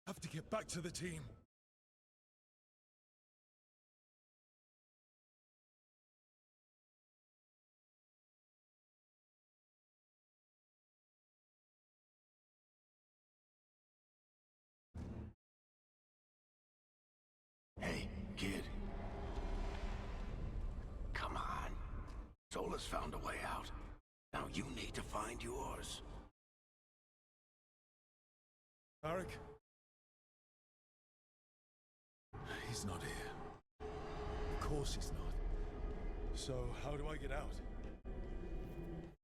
Have to get back to the team. Hey, kid. Come on. Solas found a way out. Now you need to find yours. Arik? He's not here. Of course he's not. So, how do I get out?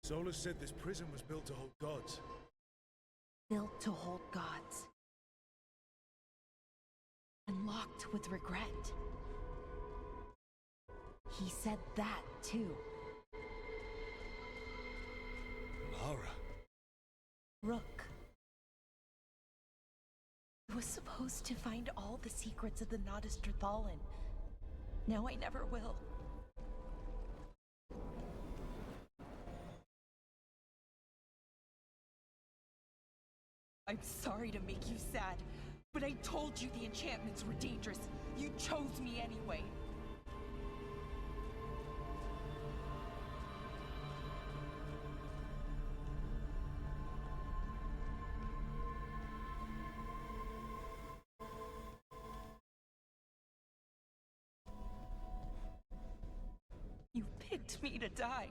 Solas said this prison was built to hold gods. Built to hold gods. And locked with regret. He said that, too. Lara. Rook. I was supposed to find all the secrets of the Nodus Trithallan. Now I never will. I'm sorry to make you sad, but I told you the enchantments were dangerous. You chose me anyway. You picked me to die.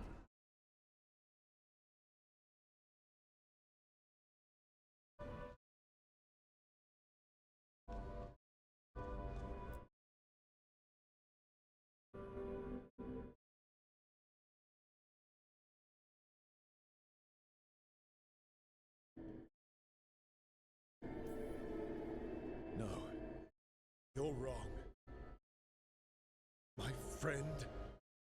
No. You're wrong. My friend,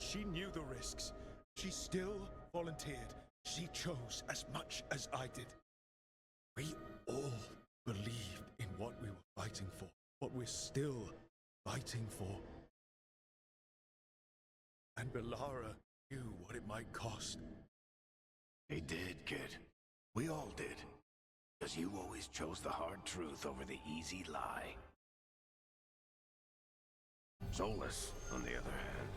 she knew the risks. She still volunteered. She chose as much as I did. We all believed in what we were fighting for, what we're still fighting for. And Belara knew what it might cost. He did, kid. We all did. Because you always chose the hard truth over the easy lie. Solas, on the other hand.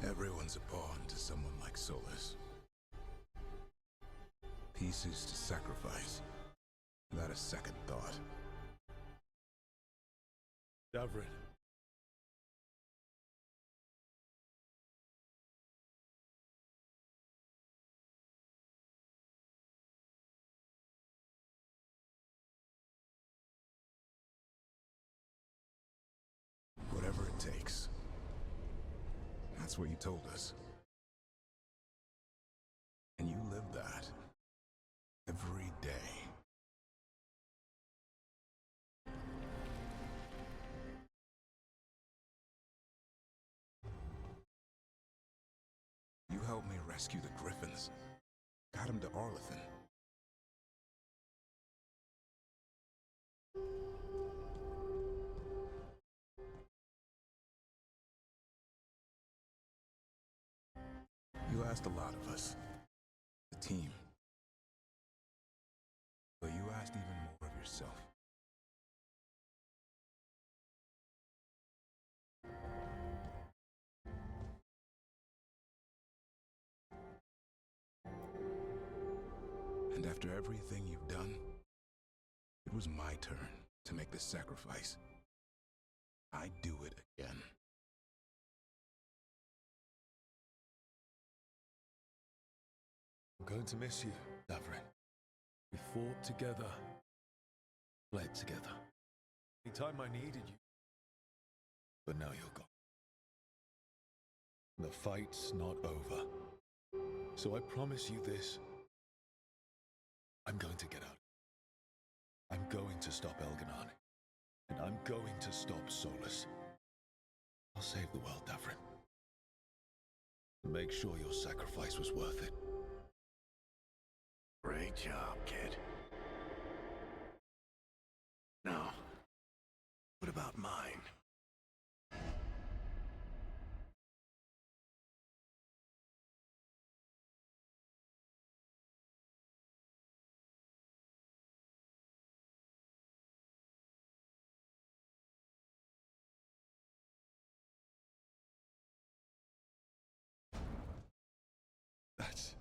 Everyone's a pawn to someone like Solas. Pieces to sacrifice, without a second thought. Davrin. Whatever it takes. That's what you told us. And you live that. Every day. You helped me rescue the Griffins. Got him to Arlathan. You asked a lot of us. The team. But you asked even more of yourself. And after everything you've done, it was my turn to make the sacrifice. I'd do it again. I'm going to miss you, Davrin. We fought together, bled together. Anytime I needed you. But now you're gone. The fight's not over. So I promise you this. I'm going to get out. I'm going to stop Elganon. And I'm going to stop Solas. I'll save the world, Davrin. Make sure your sacrifice was worth it. Great job, kid. Now, what about mine? That's...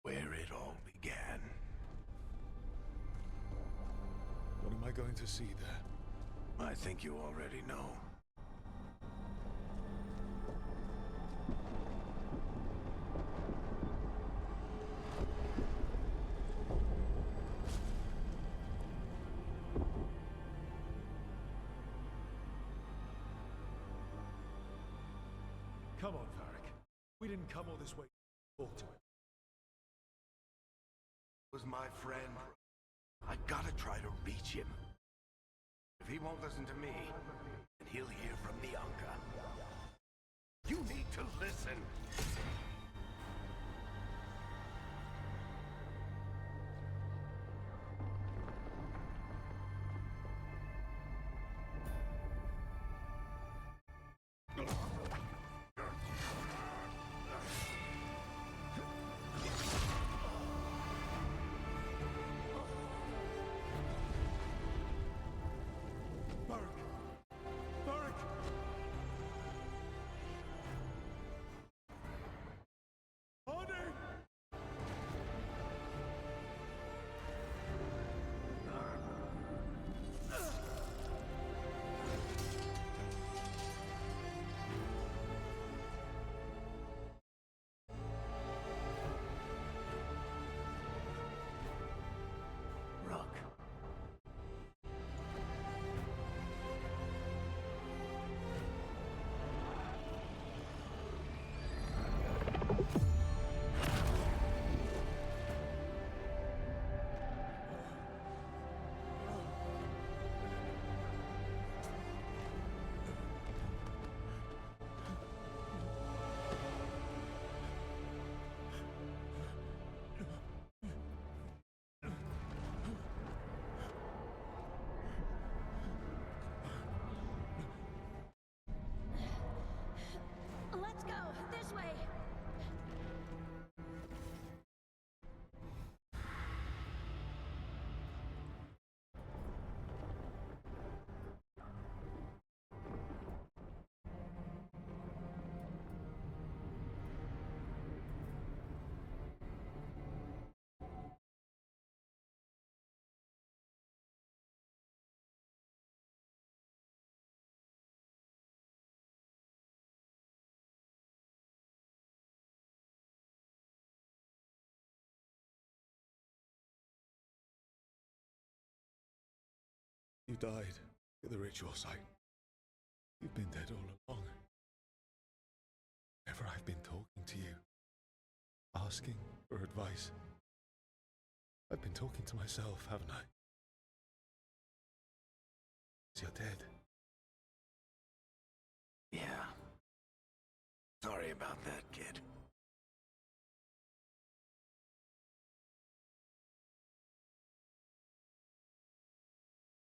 Where it all began. What am I going to see there? I think you already know. Come on, Varric. We didn't come all this way to talk to him. Was my friend. I gotta try to reach him. If he won't listen to me, then he'll hear from Bianca. You need to listen. Let's go this way. You died at the ritual site. You've been dead all along. Ever I've been talking to you, asking for advice. I've been talking to myself, haven't I? 'Cause you're dead. Yeah. Sorry about that, kid.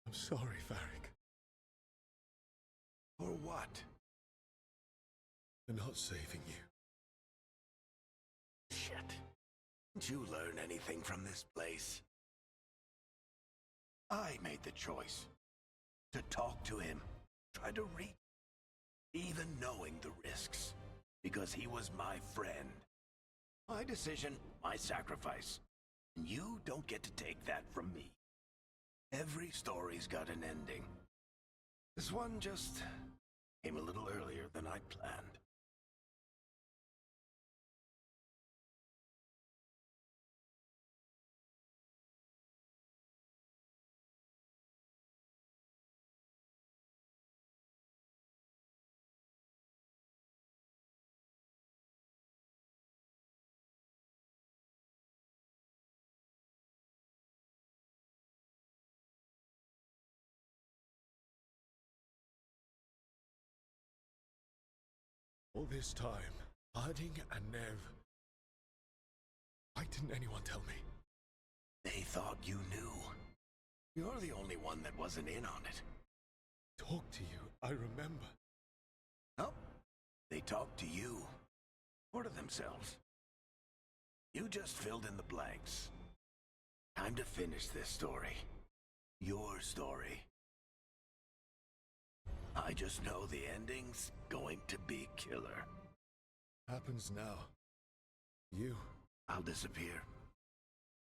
I'm sorry, Varric. For what? For not saving you. Shit. Didn't you learn anything from this place? I made the choice to talk to him, try to reach, even knowing the risks, because he was my friend. My decision, my sacrifice. And you don't get to take that from me. Every story's got an ending. This one just came a little earlier than I'd planned. All this time, Harding and Nev. Why didn't anyone tell me? They thought you knew. You're the only one that wasn't in on it. Talk to you, I remember. Oh, They talk to you, or to themselves. You just filled in the blanks. Time to finish this story. Your story. I just know the ending's going to be killer. Happens now. You. I'll disappear.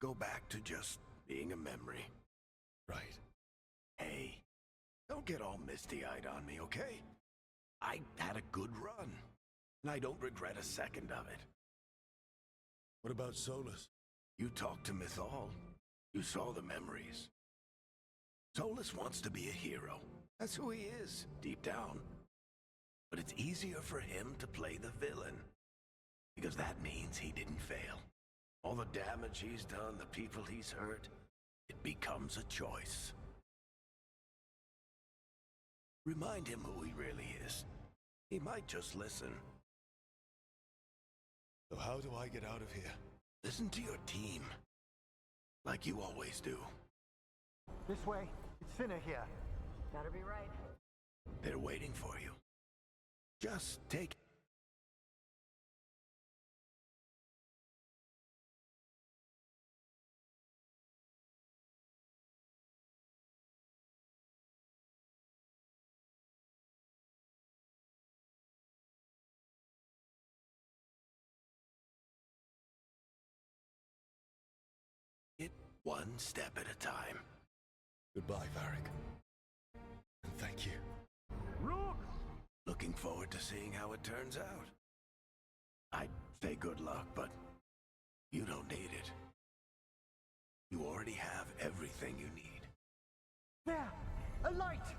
Go back to just being a memory. Right. Hey, don't get all misty-eyed on me, okay? I had a good run, and I don't regret a second of it. What about Solas? You talked to Mythal. You saw the memories. Solas wants to be a hero. That's who he is, deep down. But it's easier for him to play the villain, because that means he didn't fail. All the damage he's done, the people he's hurt, it becomes a choice. Remind him who he really is. He might just listen. So how do I get out of here? Listen to your team, like you always do. This way. It's thinner here. Better be right. They're waiting for you. Just take... it one step at a time. Goodbye, Varric. And thank you. Looking forward to seeing how it turns out. I'd say good luck, but you don't need it. You already have everything you need. There! A light!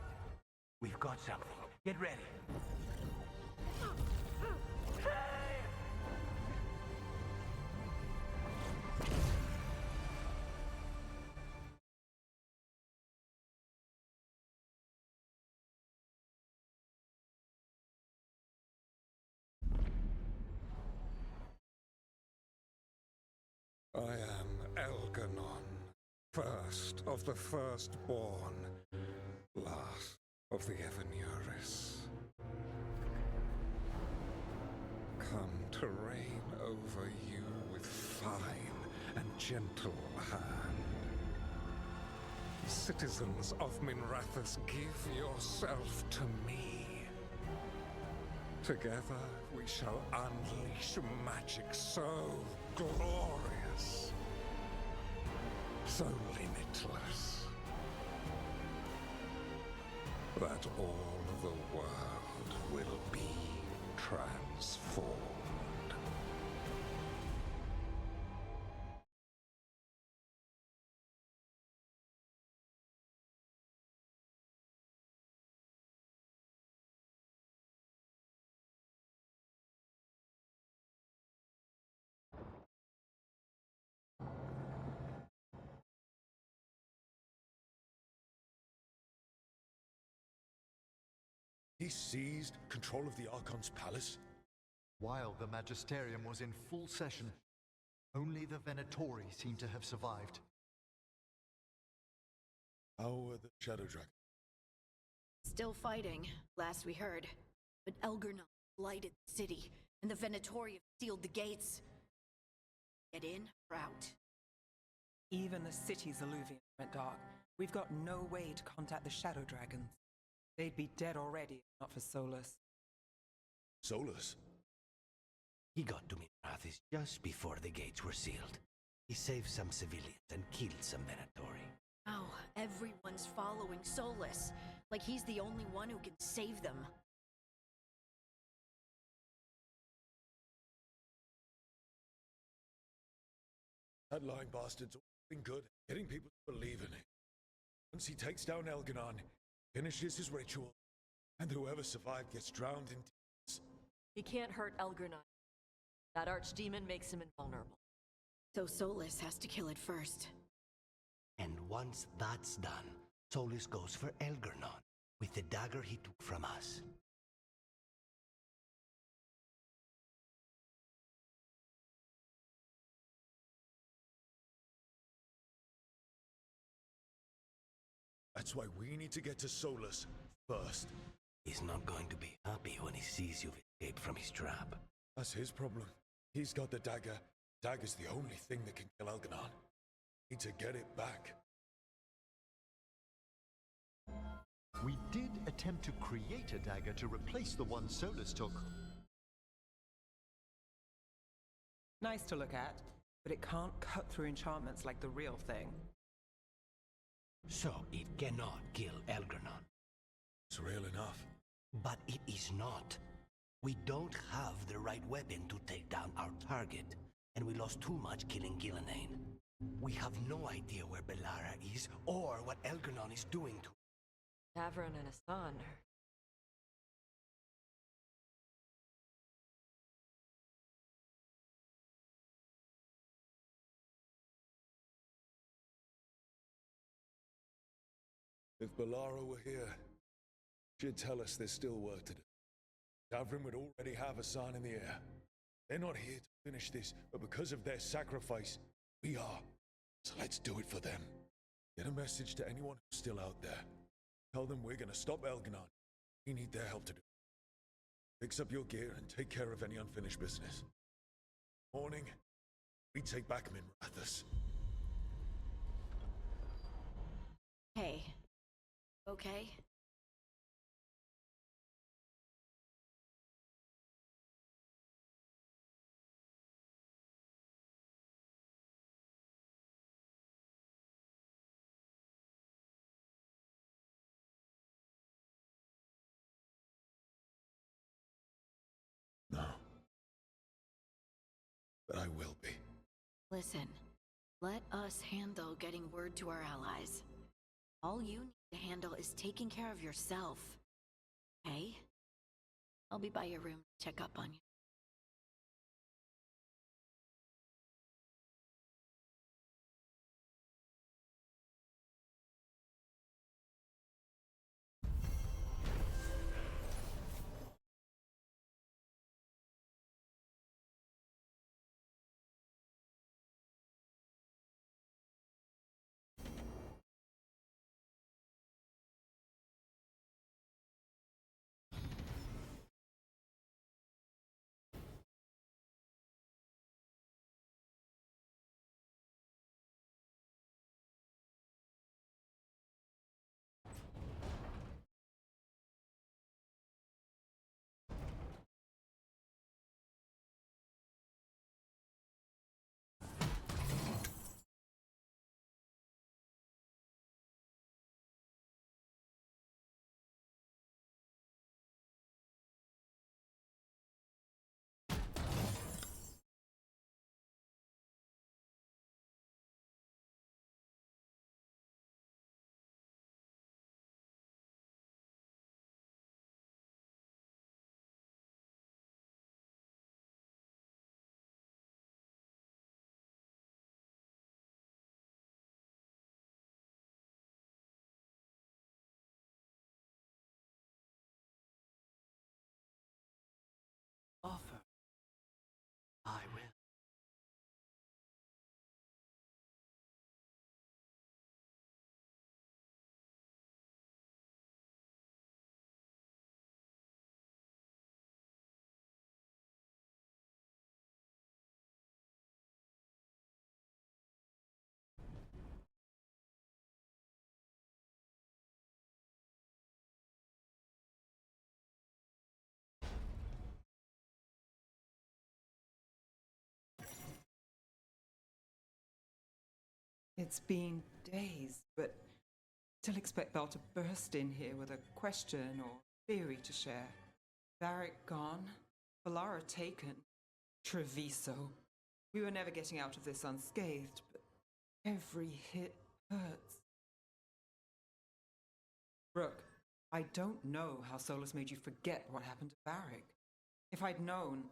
We've got something. Get ready. I am Elganon, first of the firstborn, last of the Evanuris. Come to reign over you with fine and gentle hand. Citizens of Minrathous, give yourself to me. Together we shall unleash magic so glorious, so limitless, that all the world will be transformed. He seized control of the Archon's palace? While the Magisterium was in full session, only the Venatori seemed to have survived. How were the Shadow Dragons? Still fighting, last we heard. But Elgarnon blighted the city, and the Venatori have sealed the gates. Get in or out. Even the city's alluvium went dark. We've got no way to contact the Shadow Dragons. They'd be dead already, if not for Solas. Solas? He got to Minrathous just before the gates were sealed. He saved some civilians and killed some Venatori. Now everyone's following Solas, like he's the only one who can save them. That lying bastard's been good, getting people to believe in it. Once he takes down Elganon, finishes his ritual, and whoever survived gets drowned in tears. He can't hurt Elgarnon. That archdemon makes him invulnerable. So Solas has to kill it first. And once that's done, Solas goes for Elgarnon with the dagger he took from us. That's why we need to get to Solas first. He's not going to be happy when he sees you've escaped from his trap. That's his problem. He's got the dagger. Dagger's the only thing that can kill Algernon. Need to get it back. We did attempt to create a dagger to replace the one Solas took. Nice to look at, but it can't cut through enchantments like the real thing. So it cannot kill Algernon. It's real enough. But it is not. We don't have the right weapon to take down our target, and we lost too much killing Gillenane. We have no idea where Bellara is, or what Algernon is doing to Tavern and a son. If Bellara were here, she'd tell us there's still work to do. Tavern would already have a sign in the air. They're not here to finish this, but because of their sacrifice, we are. So let's do it for them. Get a message to anyone who's still out there. Tell them we're gonna stop Algernon. We need their help to do it. Fix up your gear and take care of any unfinished business. Morning, we take back Minrathus. Hey. Okay? No. But I will be. Listen, let us handle getting word to our allies. All you need to handle is taking care of yourself. Okay? I'll be by your room to check up on you. Offer. I will. It's been days, but still expect Belle to burst in here with a question or theory to share. Varric gone, Bellara taken, Treviso. We were never getting out of this unscathed, but every hit hurts. Brooke, I don't know how Solas made you forget what happened to Varric. If I'd known,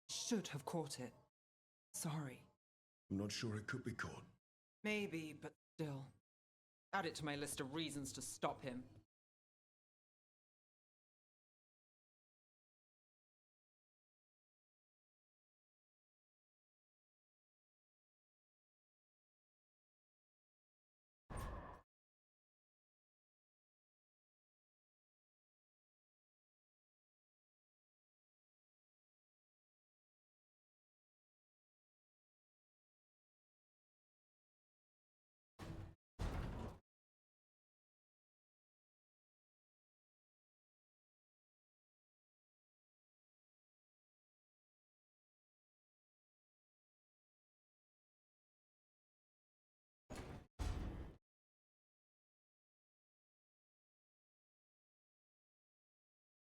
I should have caught it. Sorry. I'm not sure it could be caught. Maybe, but still. Add it to my list of reasons to stop him.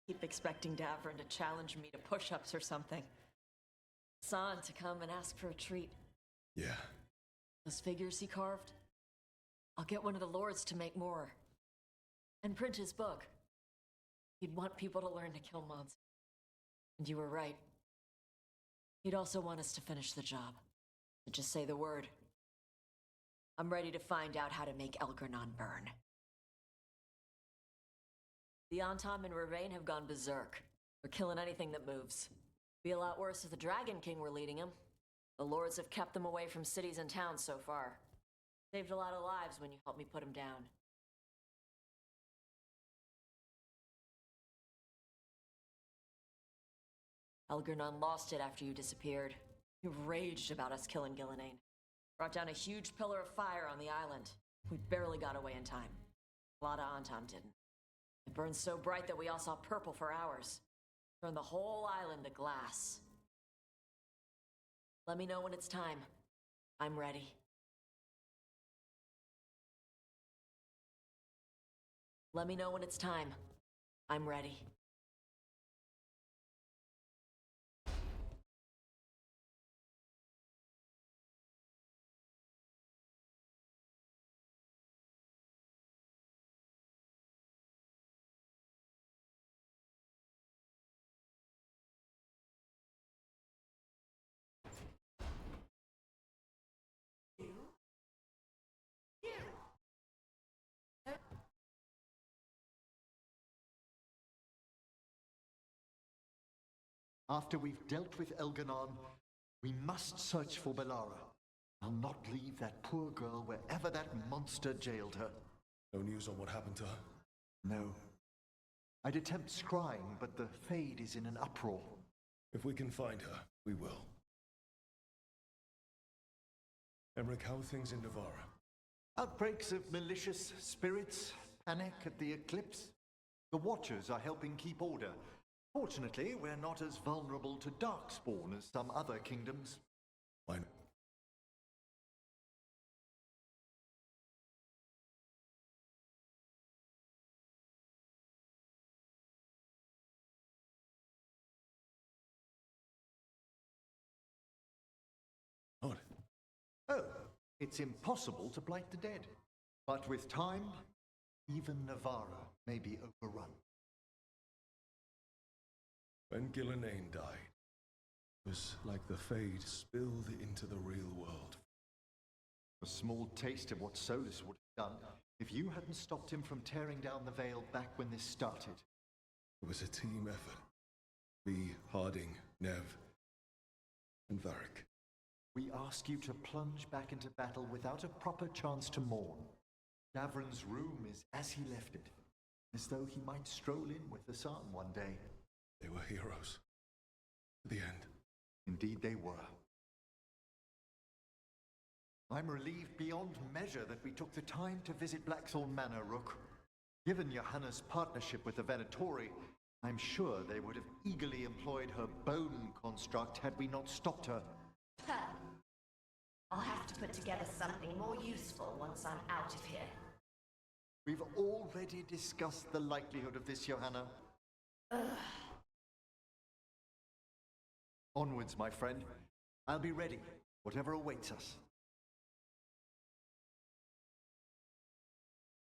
Keep expecting Davrin to challenge me to push-ups or something. San to come and ask for a treat. Yeah. Those figures he carved? I'll get one of the lords to make more. And print his book. He'd want people to learn to kill monsters. And you were right. He'd also want us to finish the job. So just say the word. I'm ready to find out how to make Elgernon burn. The Antam and Ravain have gone berserk. They're killing anything that moves. Be a lot worse if the Dragon King were leading them. The lords have kept them away from cities and towns so far. Saved a lot of lives when you helped me put them down. Elgernon lost it after you disappeared. He raged about us killing Gillenane. Brought down a huge pillar of fire on the island. We barely got away in time. A lot of Antam didn't. It burned so bright that we all saw purple for hours. Turned the whole island to glass. Let me know when it's time. I'm ready. Let me know when it's time. I'm ready. After we've dealt with Elganon, we must search for Bellara. I'll not leave that poor girl wherever that monster jailed her. No news on what happened to her? No. I'd attempt scrying, but the Fade is in an uproar. If we can find her, we will. Emmerich, how are things in Navarra? Outbreaks of malicious spirits, panic at the eclipse. The Watchers are helping keep order. Fortunately, we're not as vulnerable to Darkspawn as some other kingdoms. Why not? What? Oh, it's impossible to blight the dead. But with time, even Navarra may be overrun. When Gillenane died, it was like the Fade spilled into the real world. A small taste of what Solas would have done if you hadn't stopped him from tearing down the Veil back when this started. It was a team effort. Me, Harding, Nev, and Varric. We ask you to plunge back into battle without a proper chance to mourn. Davrin's room is as he left it, as though he might stroll in with the sun one day. They were heroes. To the end. Indeed they were. I'm relieved beyond measure that we took the time to visit Blackthorn Manor, Rook. Given Johanna's partnership with the Venatori, I'm sure they would have eagerly employed her bone construct had we not stopped her. I'll have to put together something more useful once I'm out of here. We've already discussed the likelihood of this, Johanna. Onwards, my friend. I'll be ready, whatever awaits us.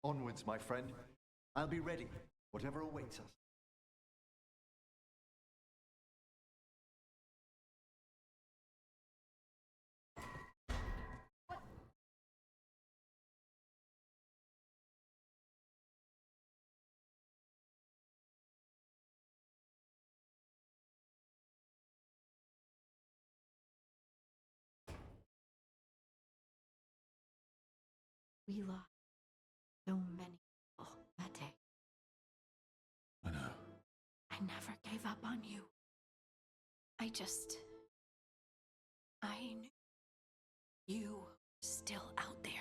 Onwards, my friend. I'll be ready, whatever awaits us. We lost so many people that day. I know. I never gave up on you. I knew you were still out there.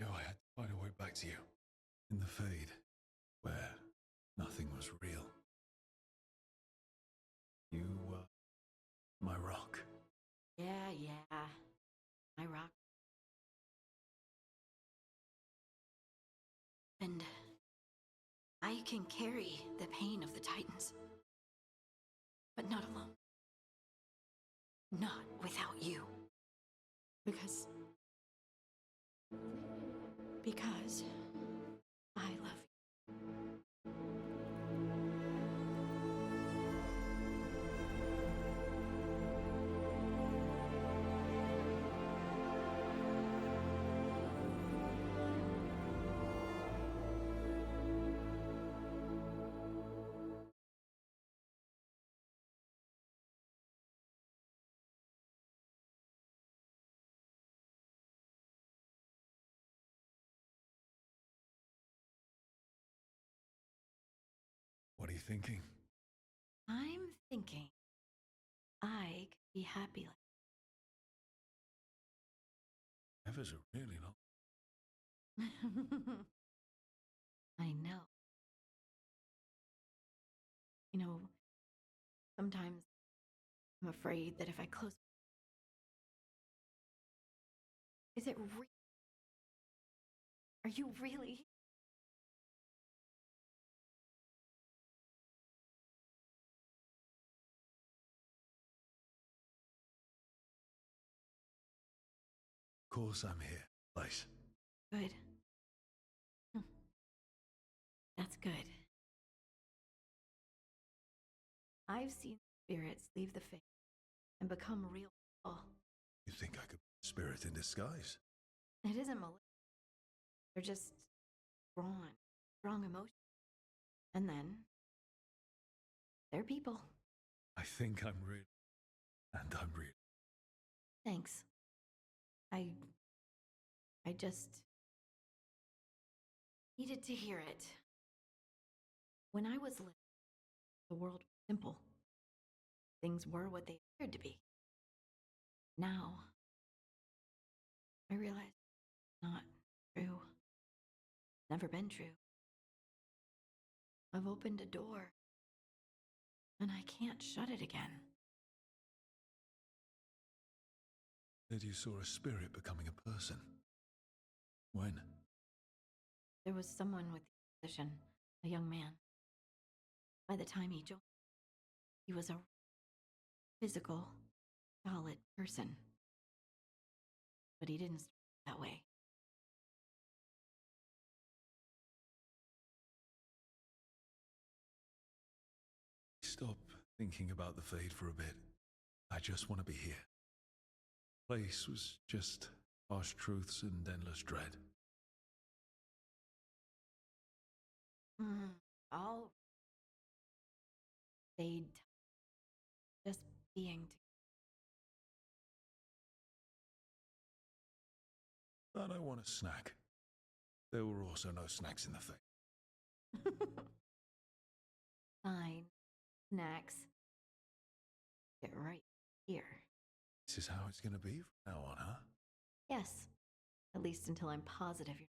You know, I had to find a way back to you. In the Fade, where nothing was real. You were my rock. Yeah, my rock. And I can carry the pain of the Titans. But not alone. Not without you. Because I love you. What are you thinking? I'm thinking I could be happy like Ever's a really long. I know. You know, sometimes I'm afraid that if I close. Is it real? Are you really? Of course I'm here, Lace. Good. That's good. I've seen spirits leave the faith and become real people. You think I could be a spirit in disguise? It isn't malicious. They're just strong emotions. And then they're people. I think I'm real. And I'm real. Thanks. I just needed to hear it. When I was little, the world was simple. Things were what they appeared to be. Now, I realize it's not true. Never been true. I've opened a door, and I can't shut it again. Said you saw a spirit becoming a person. When? There was someone with the position, a young man. By the time he joined, he was a physical, solid person. But he didn't start that way. Stop thinking about the Fade for a bit. I just want to be here. Place was just harsh truths and endless dread. All Fade, just being But I want a snack. There were also no snacks in the Fade. Fine. Snacks. Get right here. This is how it's going to be from now on, huh? Yes. At least until I'm positive you're.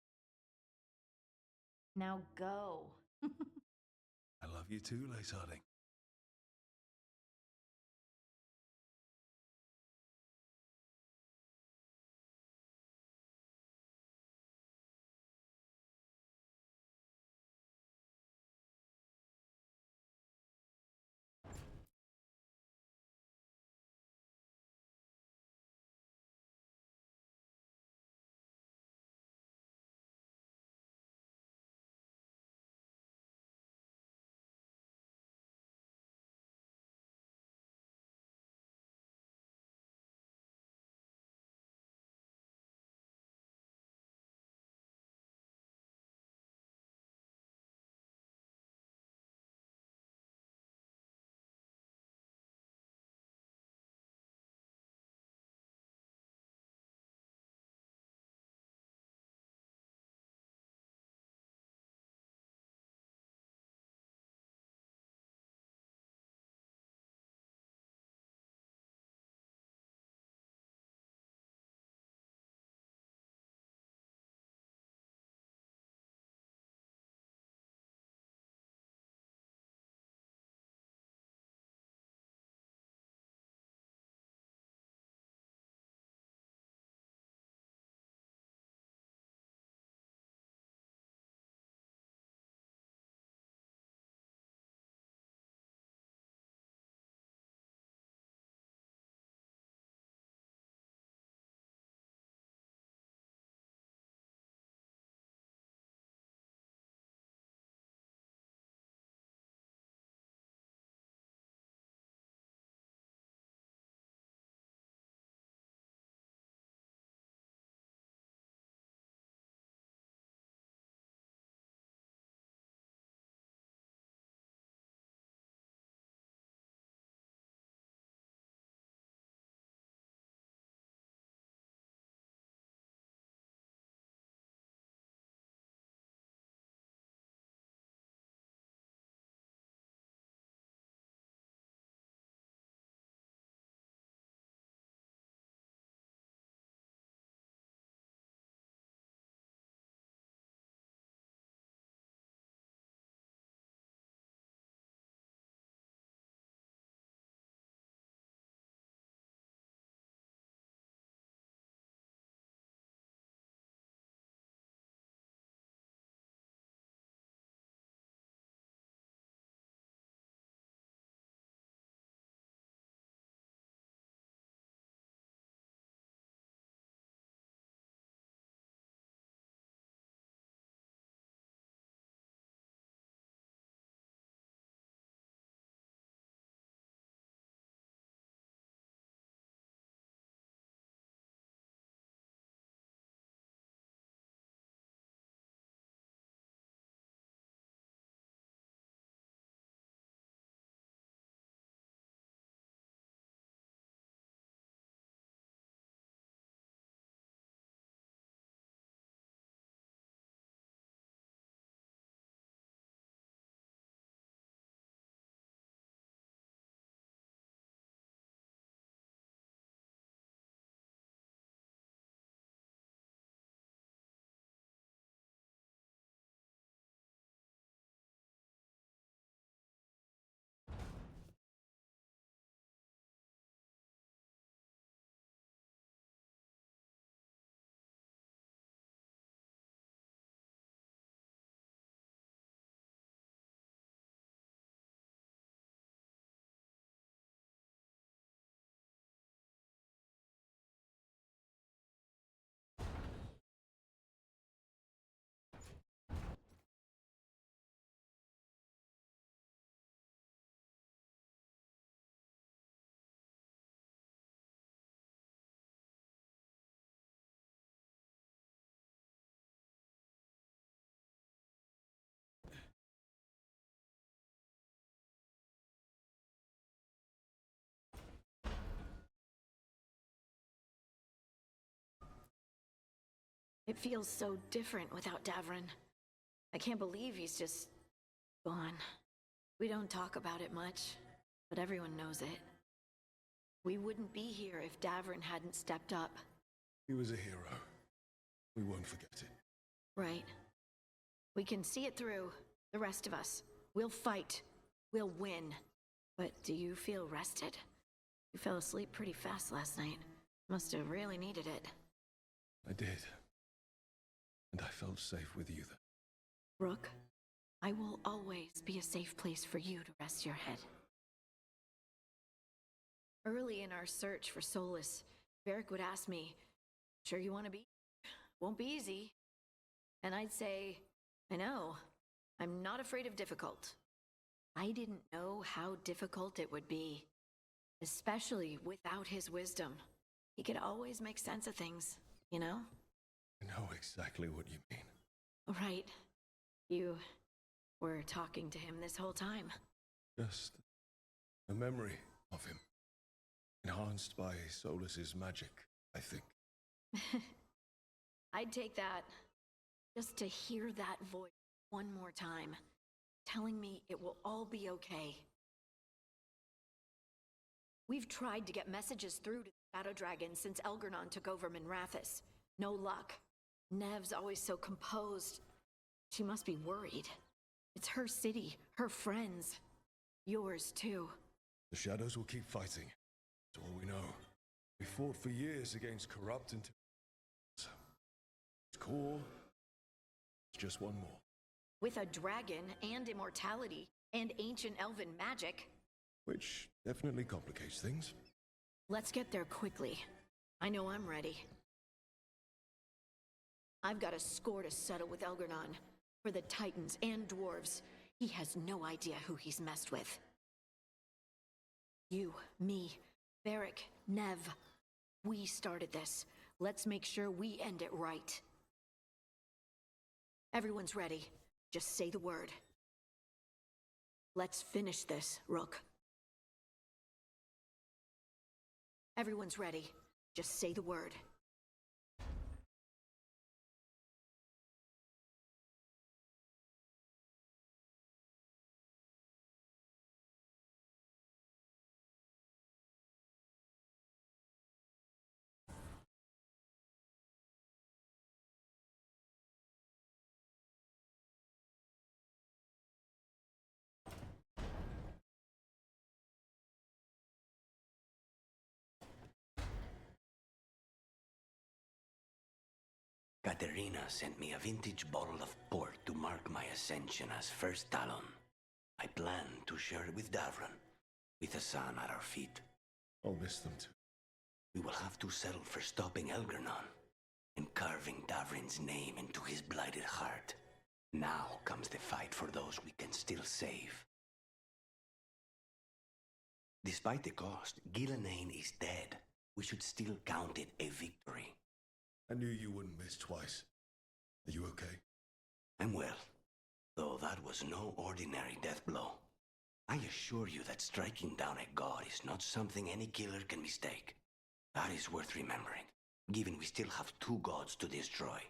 Now go. I love you too, Lace Harding. It feels so different without Davrin. I can't believe he's just gone. We don't talk about it much, but everyone knows it. We wouldn't be here if Davrin hadn't stepped up. He was a hero. We won't forget it. Right. We can see it through, the rest of us. We'll fight. We'll win. But do you feel rested? You fell asleep pretty fast last night. Must have really needed it. I did. And I felt safe with you then. Rook, I will always be a safe place for you to rest your head. Early in our search for Solas, Varric would ask me, "Sure you want to be? Won't be easy." And I'd say, "I know. I'm not afraid of difficult." I didn't know how difficult it would be, especially without his wisdom. He could always make sense of things, you know? I know exactly what you mean. Right. You were talking to him this whole time. Just a memory of him. Enhanced by Solas's magic, I think. I'd take that just to hear that voice one more time, telling me it will all be okay. We've tried to get messages through to the Shadow Dragon since Elgernon took over Minrathous. No luck. Nev's always so composed. She must be worried. It's her city, her friends. Yours, too. The Shadows will keep fighting. That's all we know. We fought for years against corrupt and... Its core is just one more. With a dragon and immortality and ancient elven magic. Which definitely complicates things. Let's get there quickly. I know I'm ready. I've got a score to settle with Elgernon. For the Titans and Dwarves. He has no idea who he's messed with. You, me, Varric, Nev. We started this. Let's make sure we end it right. Everyone's ready. Just say the word. Let's finish this, Rook. Everyone's ready. Just say the word. Katerina sent me a vintage bottle of port to mark my ascension as First Talon. I plan to share it with Davron, with the sun at our feet. I'll miss them too. We will have to settle for stopping Elgernon and carving Davrin's name into his blighted heart. Now comes the fight for those we can still save. Despite the cost, Gillenane is dead. We should still count it a victory. I knew you wouldn't miss twice. Are you okay? I'm well, though that was no ordinary death blow. I assure you that striking down a god is not something any killer can mistake. That is worth remembering, given we still have 2 gods to destroy.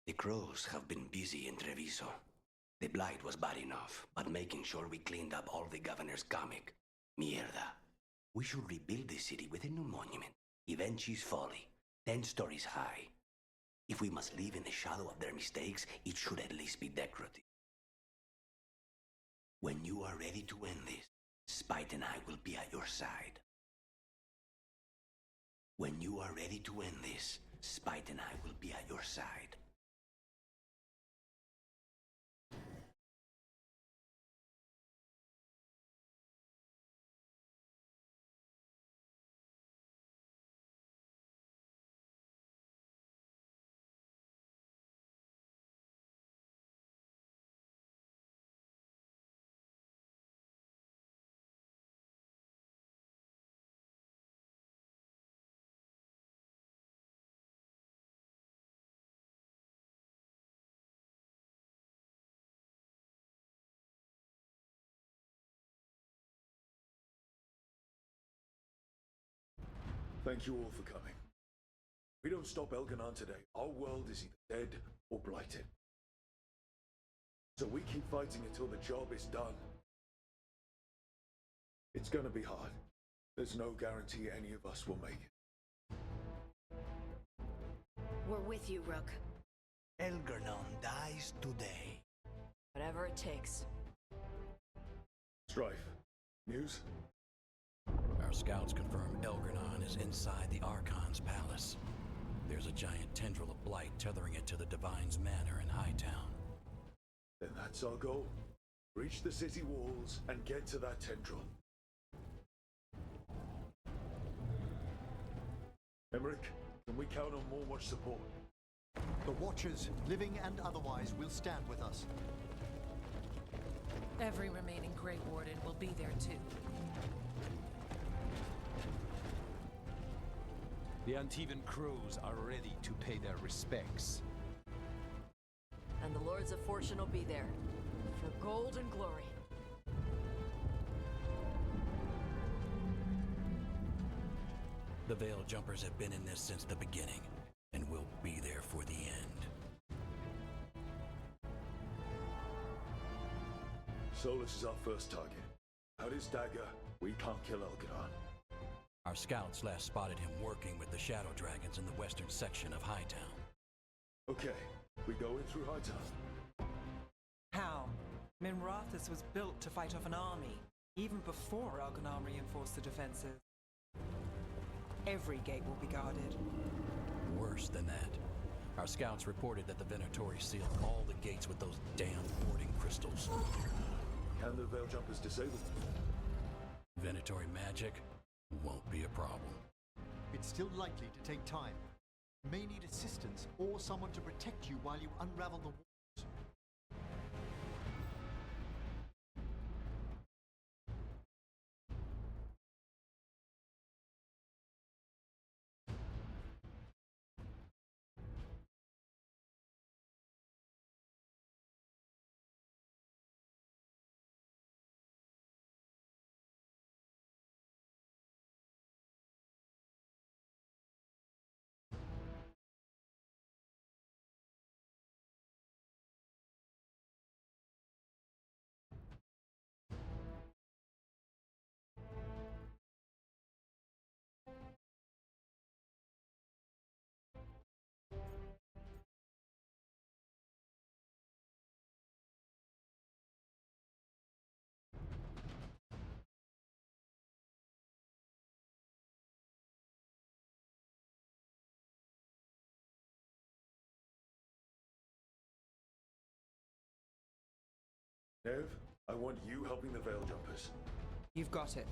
The crows have been busy in Treviso. The blight was bad enough, but making sure we cleaned up all the governor's comic. Mierda. We should rebuild the city with a new monument. Evenchi's Folly, 10 stories high. If we must live in the shadow of their mistakes, it should at least be decorative. When you are ready to end this, Spite and I will be at your side. When you are ready to end this, Spite and I will be at your side. Thank you all for coming. We don't stop Elganon today. Our world is either dead or blighted. So we keep fighting until the job is done. It's gonna be hard. There's no guarantee any of us will make it. We're with you, Rook. Elgernon dies today. Whatever it takes. Strife. News? Our scouts confirm Elgernon is inside the Archon's palace. There's a giant tendril of blight tethering it to the Divine's manor in Hightown. Then that's our goal. Reach the city walls and get to that tendril. Emmerich, can we count on more support? The Watchers, living and otherwise, will stand with us. Every remaining Grey Warden will be there too. The Antivan crews are ready to pay their respects. And the Lords of Fortune will be there. For gold and glory. The Veil Jumpers have been in this since the beginning, and will be there for the end. Solas is our first target. Out his dagger, we can't kill Elganon. Our scouts last spotted him working with the Shadow Dragons in the western section of Hightown. Okay, we go in through Hightown. How? Minrathous was built to fight off an army, even before Elganon reinforced the defenses. Every gate will be guarded. Worse than that. Our scouts reported that the Venatori sealed all the gates with those damn warding crystals. Can the Veil Jumpers disable them? Venatori magic won't be a problem. It's still likely to take time. You may need assistance or someone to protect you while you unravel the walls. Nev, I want you helping the Veil Jumpers. You've got it.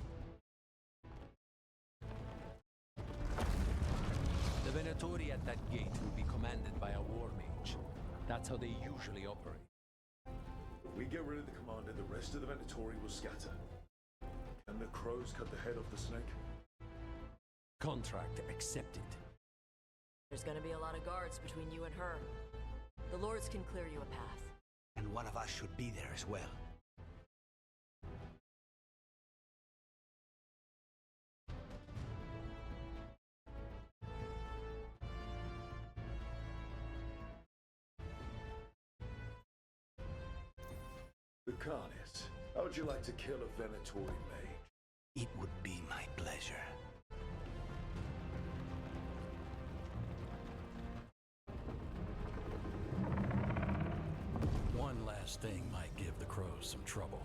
The Venatori at that gate will be commanded by a war mage. That's how they usually operate. If we get rid of the commander, the rest of the Venatori will scatter. Can the crows cut the head off the snake? Contract accepted. There's gonna be a lot of guards between you and her. The Lords can clear you a path. And one of us should be there as well. The Carnis, how would you like to kill a Venatori mage? It would be my pleasure. One last thing might give the crows some trouble.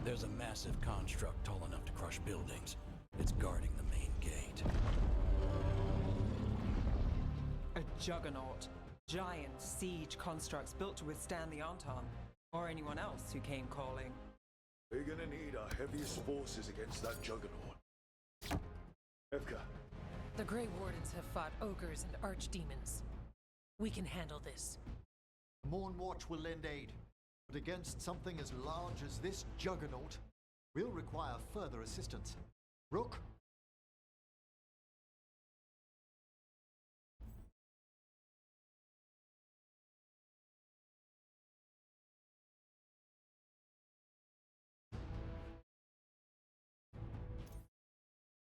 There's a massive construct tall enough to crush buildings. It's guarding the main gate. A juggernaut. Giant siege constructs built to withstand the Anton, or anyone else who came calling. We're gonna need our heaviest forces against that juggernaut. Evka. The Grey Wardens have fought ogres and archdemons. We can handle this. The Morn Watch will lend aid, but against something as large as this juggernaut, we'll require further assistance. Rook?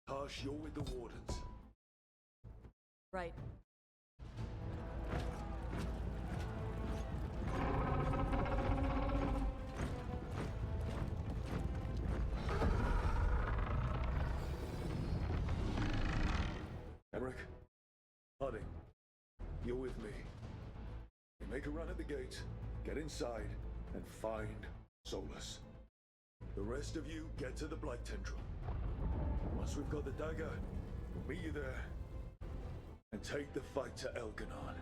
Harsh, you're with the Wardens. Right. Emmerich, Harding, you're with me. You make a run at the gate, get inside, and find Solas. The rest of you get to the Blight Tendril. Once we've got the dagger, we'll meet you there and take the fight to Elganon.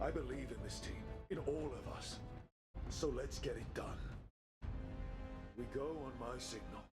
I believe in this team, in all of us. So let's get it done. We go on my signal.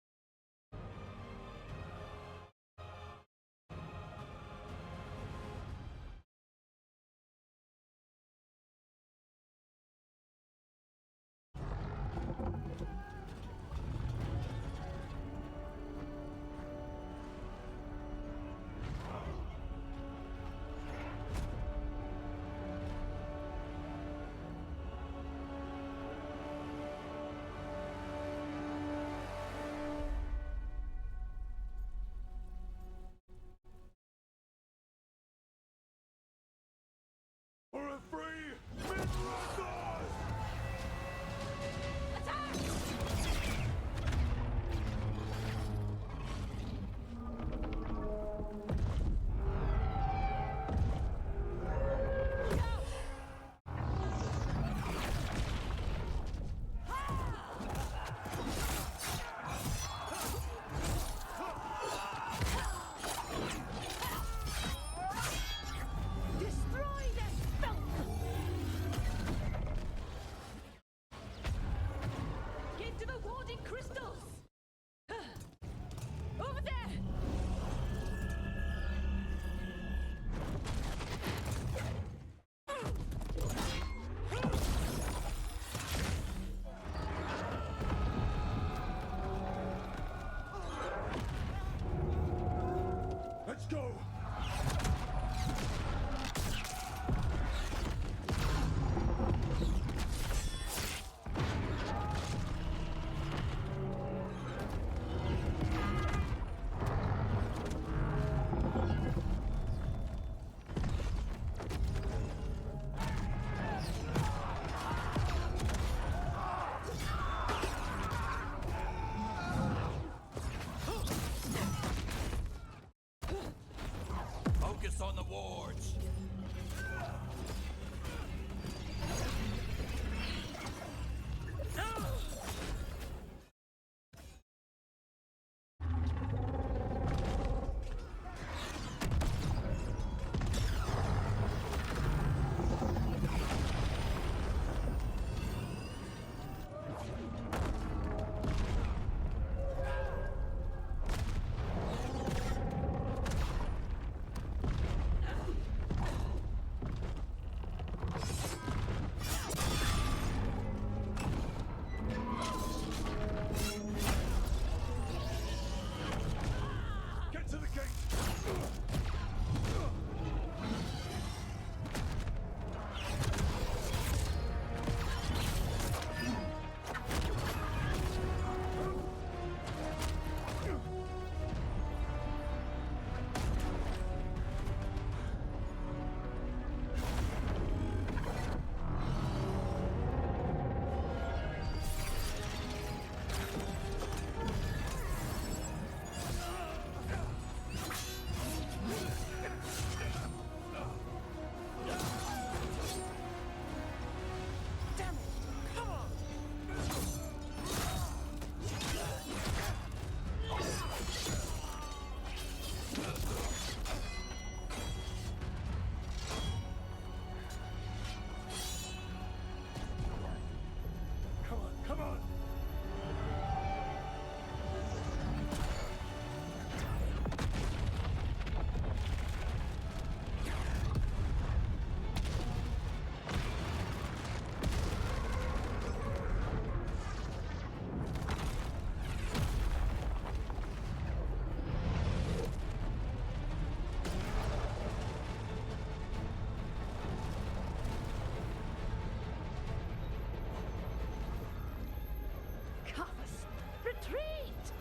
Retreat!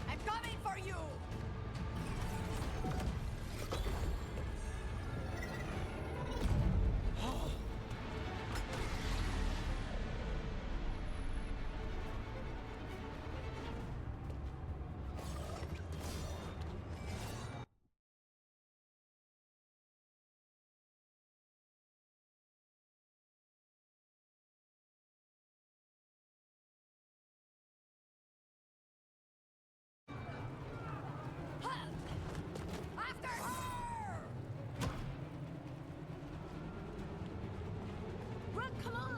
I'm coming for you! After her! Rook, come on!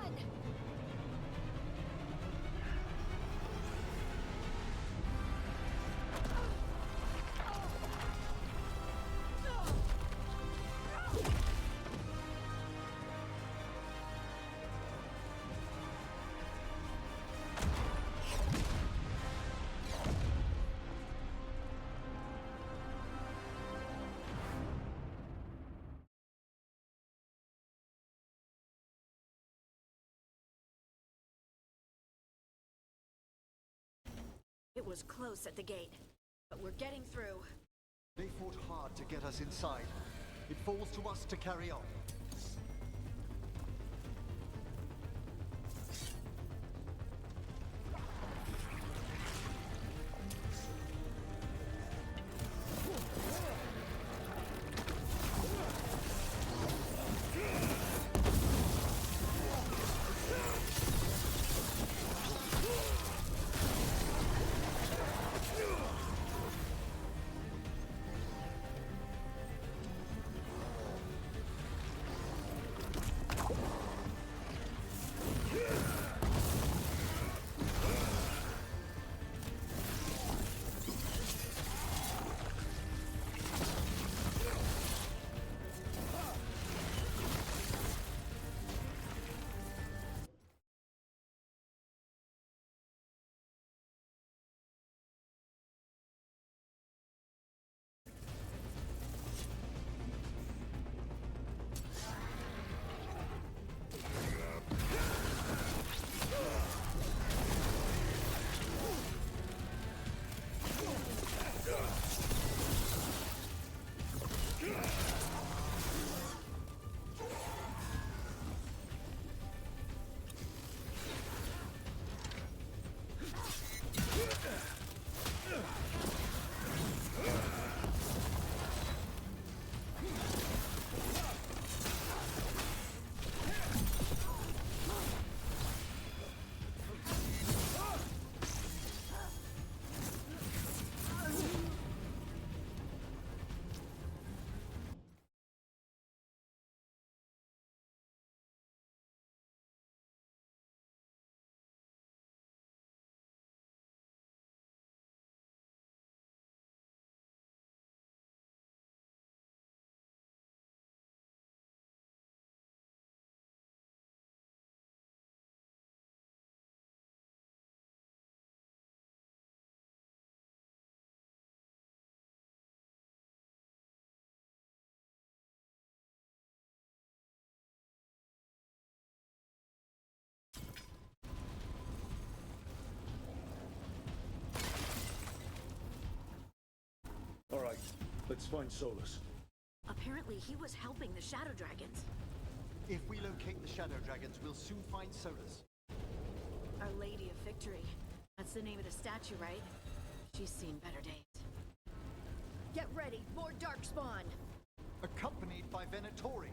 It was close at the gate, but we're getting through. They fought hard to get us inside. It falls to us to carry on. All right, let's find Solas. Apparently he was helping the Shadow Dragons. If we locate the Shadow Dragons, we'll soon find Solas. Our Lady of Victory. That's the name of the statue, right? She's seen better days. Get ready, more Darkspawn! Accompanied by Venatori.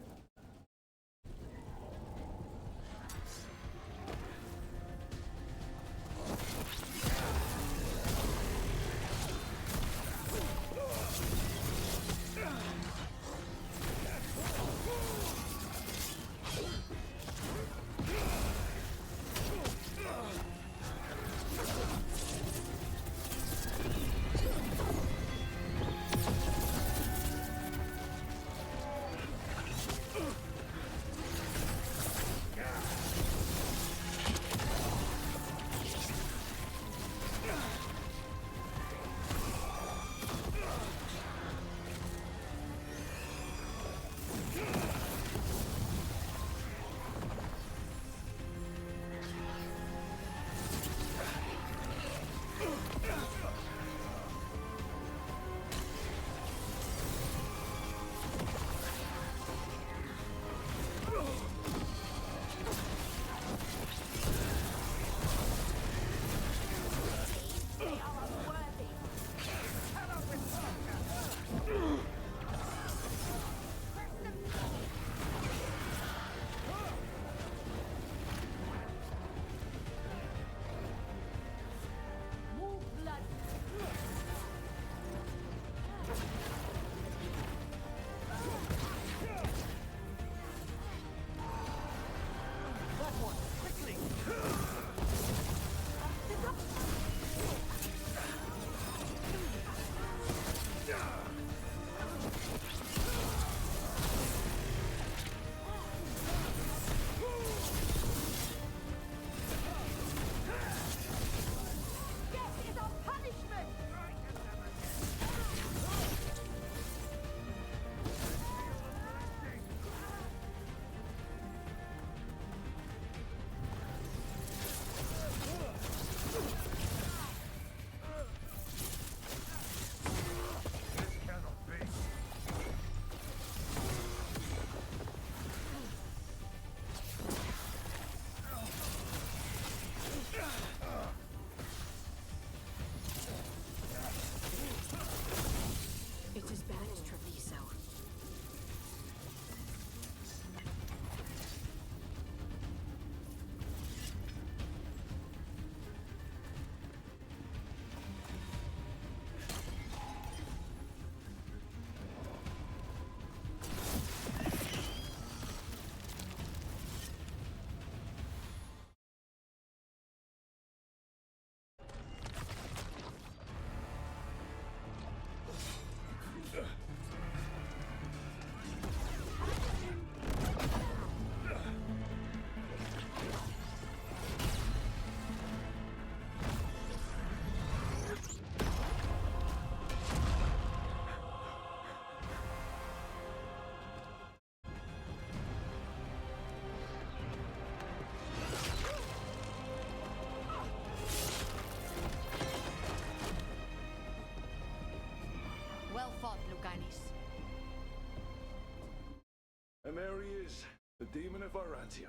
demon if I ran to you.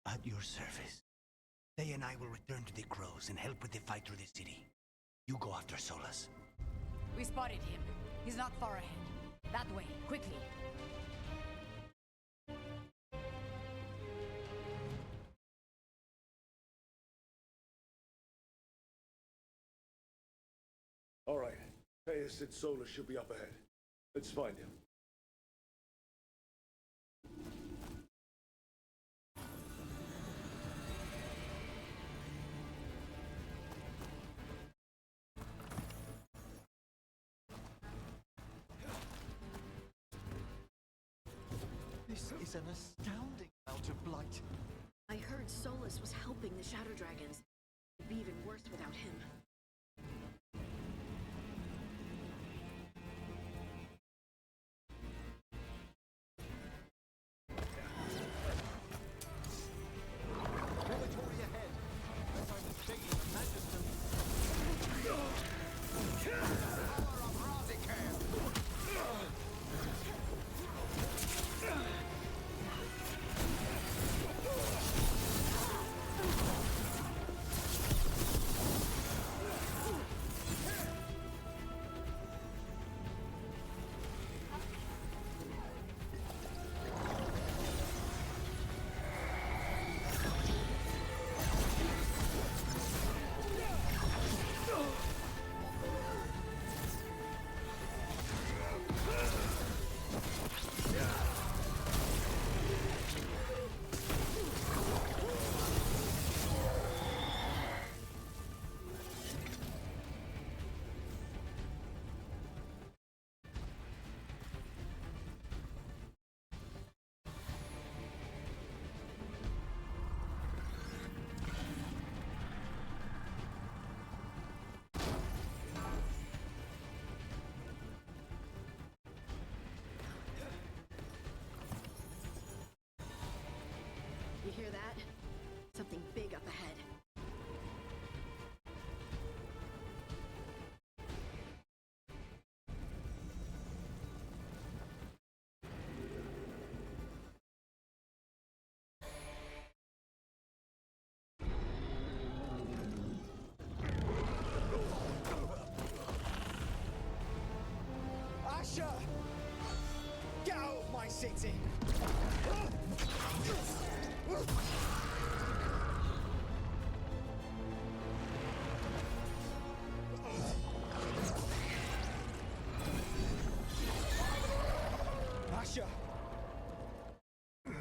At your service. They and I will return to the Crows and help with the fight through the city. You go after Solas. We spotted him. He's not far ahead. That way, quickly. All right. Payas said Solas should be up ahead. Let's find him. This is an astounding amount of blight. I heard Solas was helping the Shadow Dragons. It'd be even worse without him. Military ahead. Unless I'm mistaken, the Magister. You hear that? Something big up ahead. Asher! Get out of my city! Asher! Did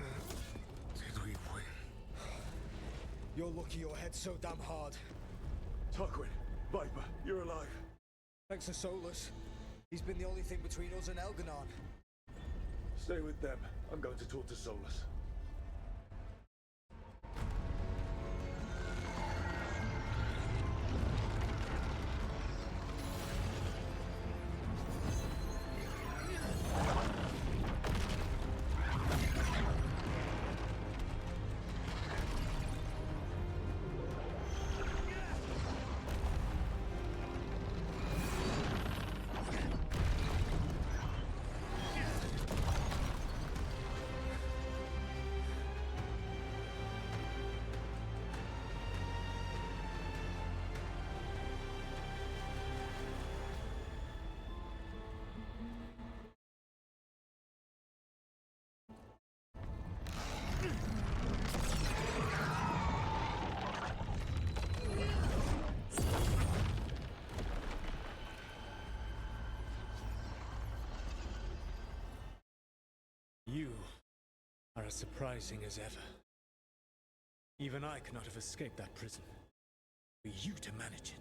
we win? You're lucky your head's so damn hard. Tarquin, Viper, you're alive. Thanks to Solas. He's been the only thing between us and Elganon. Stay with them. I'm going to talk to Solas. You are as surprising as ever. Even I could not have escaped that prison. For you to manage it.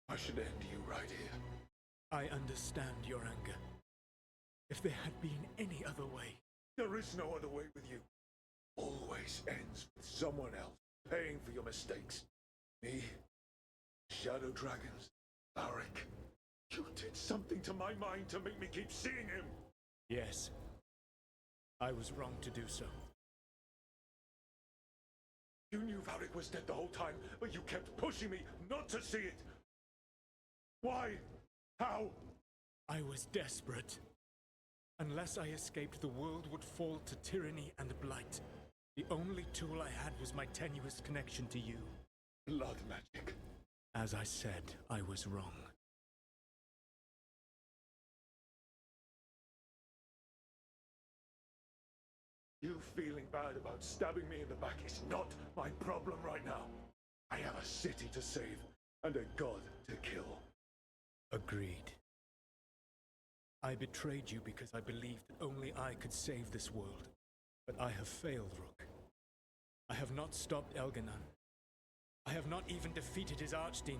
I should end you right here. I understand your anger. If there had been any other way. There is no other way with you. Always ends with someone else paying for your mistakes. Me, Shadow Dragons, Alaric. You did something to my mind to make me keep seeing him! Yes. I was wrong to do so. You knew Alaric was dead the whole time, but you kept pushing me not to see it! Why? How? I was desperate. Unless I escaped, the world would fall to tyranny and blight. The only tool I had was my tenuous connection to you. Blood magic. As I said, I was wrong. You feeling bad about stabbing me in the back is not my problem right now. I have a city to save and a god to kill. Agreed. I betrayed you because I believed that only I could save this world. But I have failed, Rook. I have not stopped Elganon. I have not even defeated his archdemon.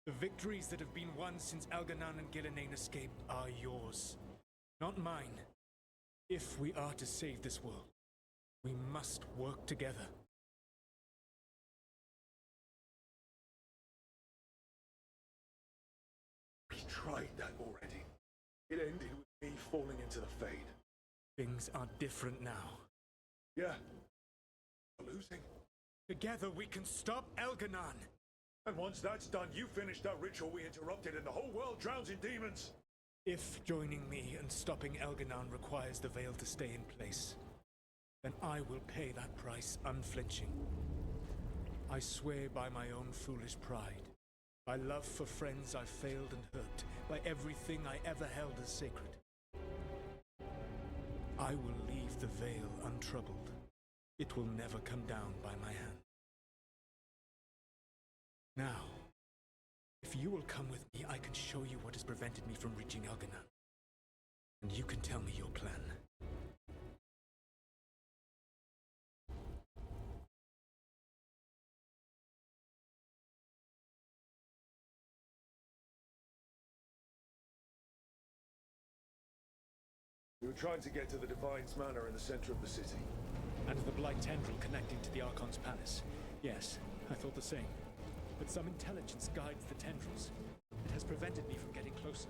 The victories that have been won since Elganon and Gillenane escaped are yours, not mine. If we are to save this world, we must work together. We tried that already. It ended with me falling into the Fade. Things are different now. Yeah. We're losing. Together we can stop Elganon! And once that's done, you finish that ritual we interrupted and the whole world drowns in demons! If joining me and stopping Elganon requires the Veil to stay in place, then I will pay that price unflinching. I swear by my own foolish pride, by love for friends I failed and hurt, by everything I ever held as sacred. I will leave the Veil untroubled. It will never come down by my hand. Now, if you will come with me, I can show you what has prevented me from reaching Elganon. And you can tell me your plan. We were trying to get to the Divine's Manor in the center of the city. And the Blight Tendril connecting to the Archon's Palace. Yes, I thought the same. But some intelligence guides the tendrils. It has prevented me from getting closer.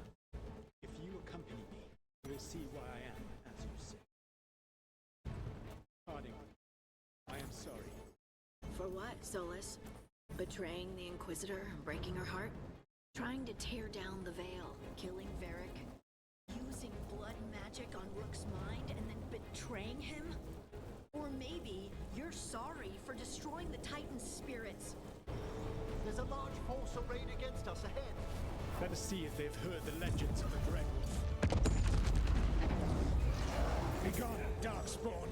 If you accompany me, you will see why I am as you say. Harding, I am sorry. For what, Solas? Betraying the Inquisitor and breaking her heart? Trying to tear down the Veil, killing Varric? Using blood magic on Rook's mind and then betraying him? Or maybe you're sorry for destroying the Titan's spirits. There's a large force arrayed against us ahead. Let us see if they've heard the legends of the Dreadwolf. Begone, Darkspawn!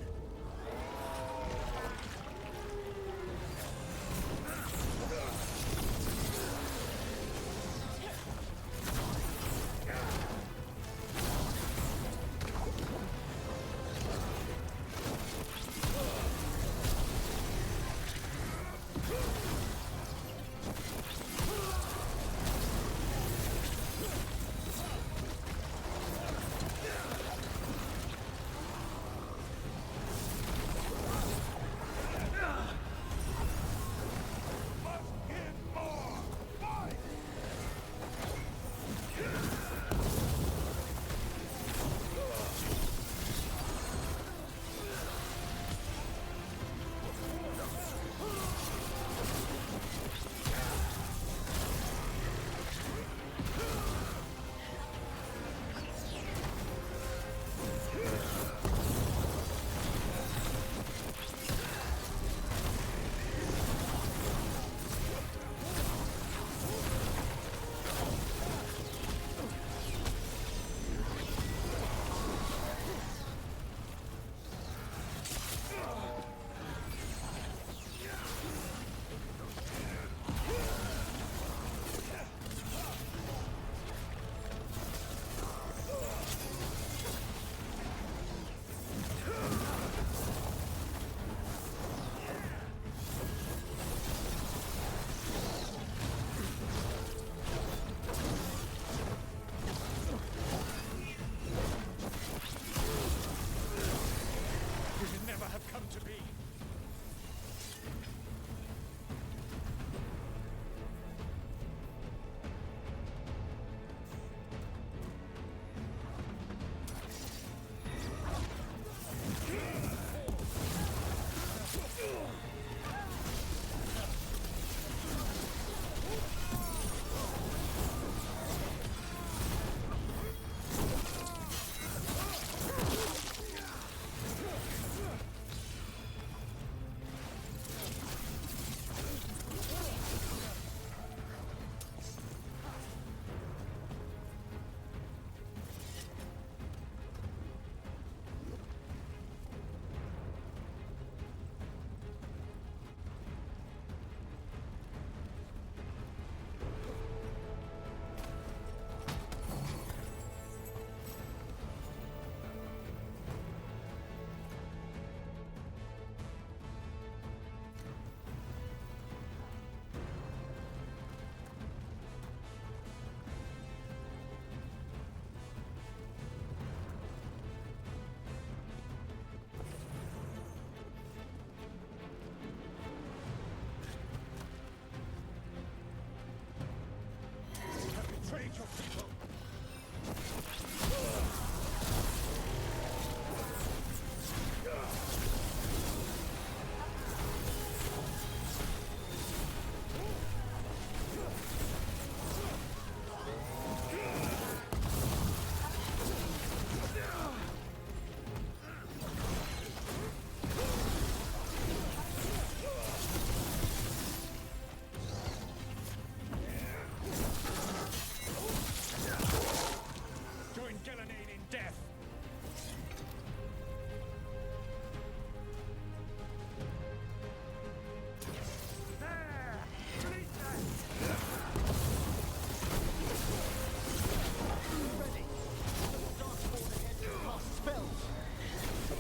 death!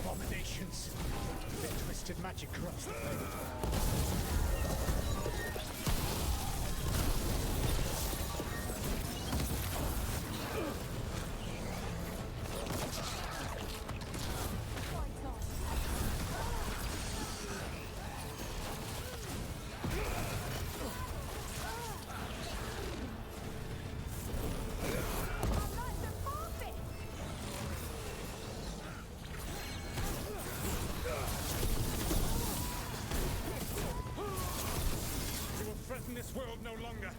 Abominations! Their twisted magic corrupts the flame. You will threaten this world no longer.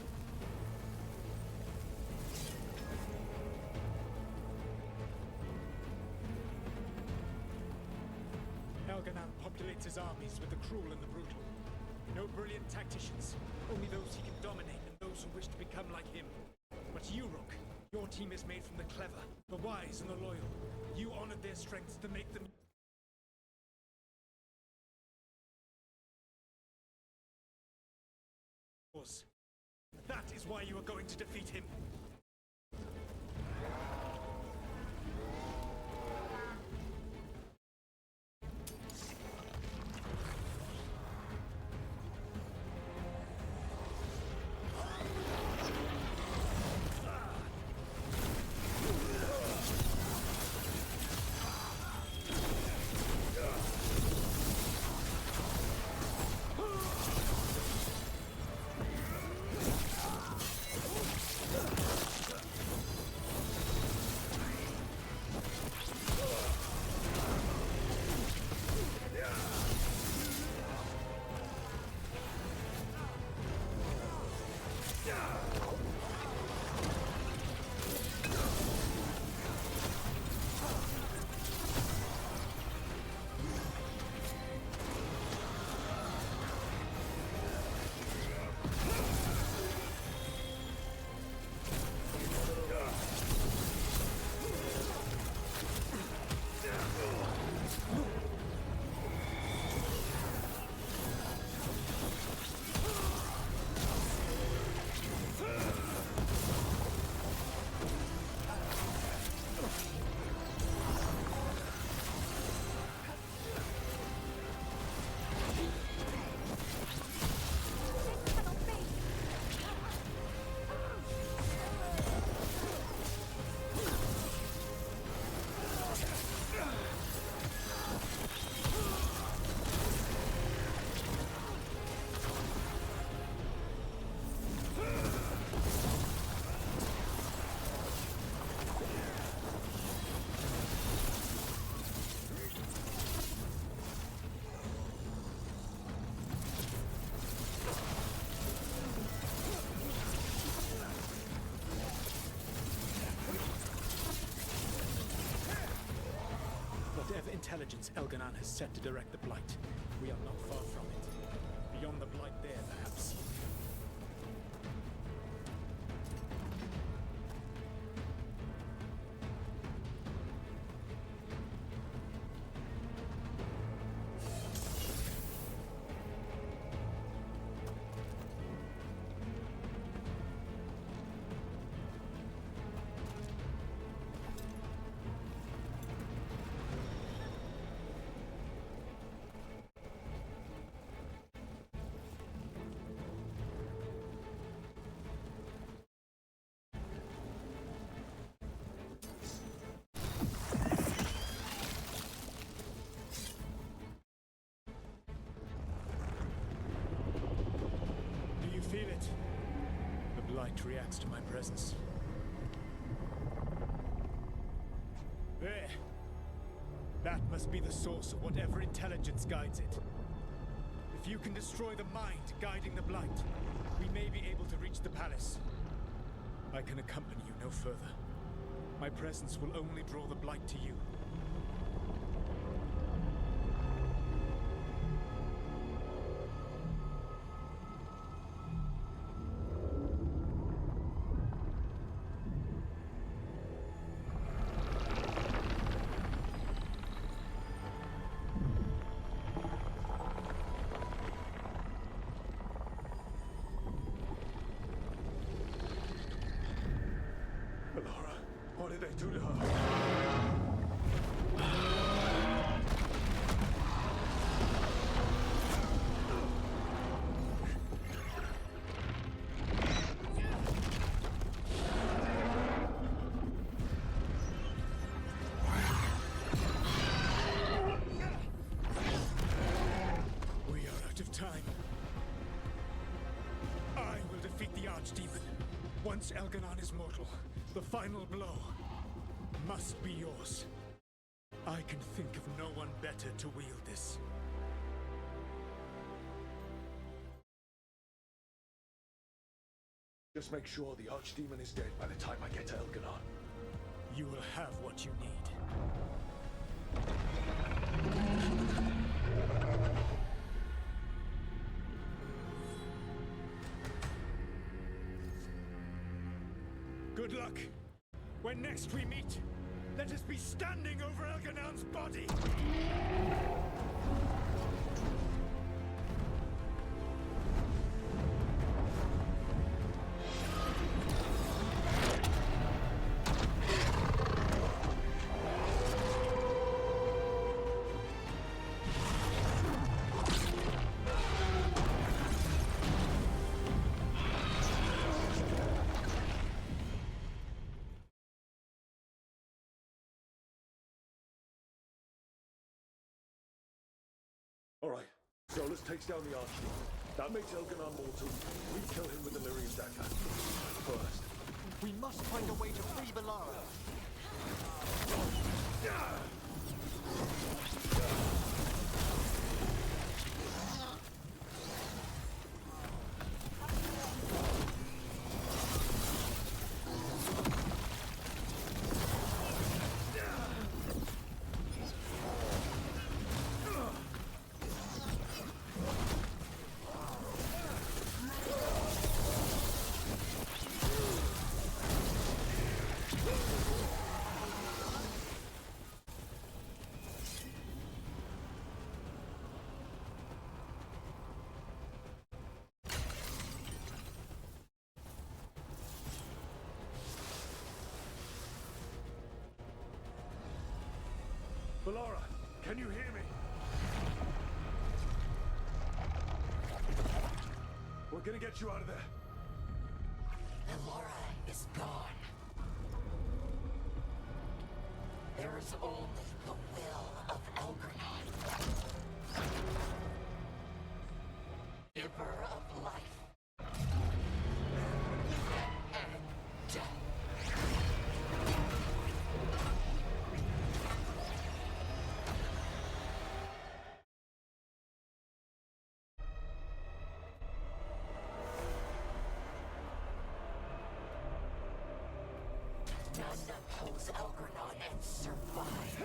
Elganan populates his armies with the cruel and the brutal. No brilliant tacticians, only those he can dominate and those who wish to become like him. But you, Rook, your team is made from the clever, the wise, and the loyal. You honored their strengths to make them... That is why you are going to defeat him. Whatever intelligence Elganan has set to direct the Blight, we are not far from it. Beyond the Blight there, perhaps. Feel it. The Blight reacts to my presence. There. That must be the source of whatever intelligence guides it. If you can destroy the mind guiding the Blight, we may be able to reach the palace. I can accompany you no further. My presence will only draw the Blight to you. did they do to her? We are out of time. I will defeat the Archdemon. Once Elganon is mortal, the final blow must be yours. I can think of no one better to wield this. Just make sure the Archdemon is dead by the time I get to Elganon. You will have what you need. Good luck. When next we meet, let us be standing over Elganon's body! Alright, Solas takes down the Archdemon. That makes Elganon mortal. We kill him with the Lyrian dagger. First. We must find a way to free Veilguard. Veilguard, can you hear me? We're gonna get you out of there. Veilguard is gone. There is only the will of Elganon. Giver of life. And death. None oppose Elganon and survive.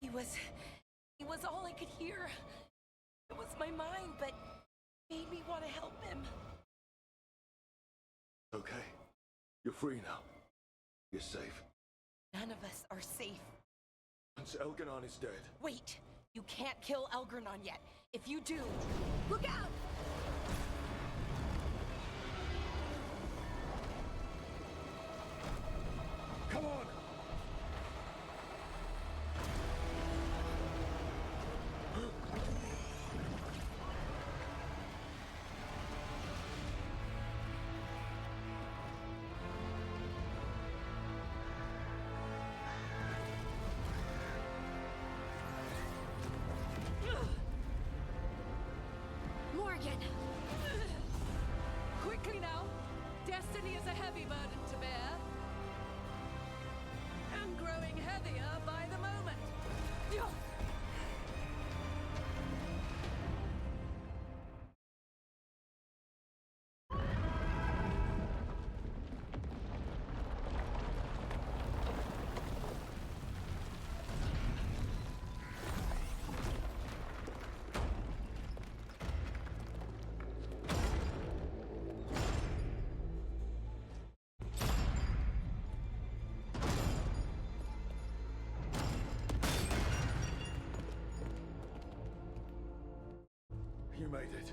He was all I could hear. It was my mind, but made me want to help him. Okay. You're free now. You're safe. None of us are safe. Once Elganon is dead. Wait! You can't kill Elgranon yet. If you do, look out! Come on! Morgan! Quickly now! Destiny is a heavy burden to bear. And growing heavier by the moment. You made it.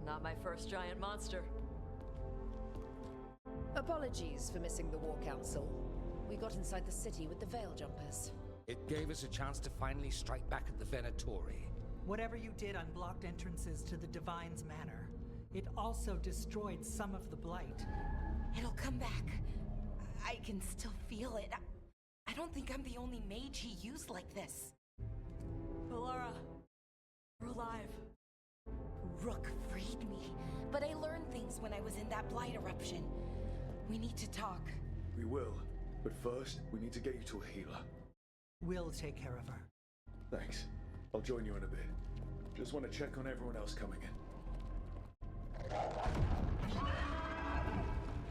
Not my first giant monster. Apologies for missing the War Council. We got inside the city with the Veil Jumpers. It gave us a chance to finally strike back at the Venatori. Whatever you did unblocked entrances to the Divine's Manor. It also destroyed some of the Blight. It'll come back. I can still feel it. I don't think I'm the only mage he used like this. Valara, we're alive. Rook freed me, but I learned things when I was in that blight eruption. We need to talk. We will. But first, we need to get you to a healer. We'll take care of her. Thanks. I'll join you in a bit. Just want to check on everyone else coming in.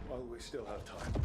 While we still have time.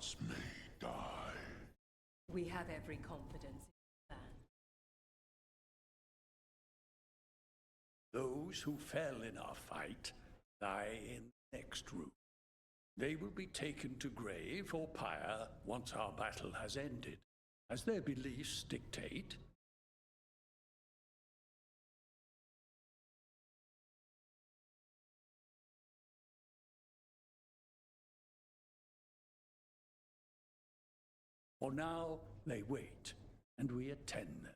gods may die. We have every confidence in that. Those who fell in our fight lie in the next room. They will be taken to grave or pyre once our battle has ended, as their beliefs dictate. For now, they wait, and we attend them.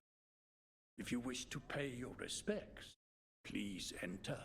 If you wish to pay your respects, please enter.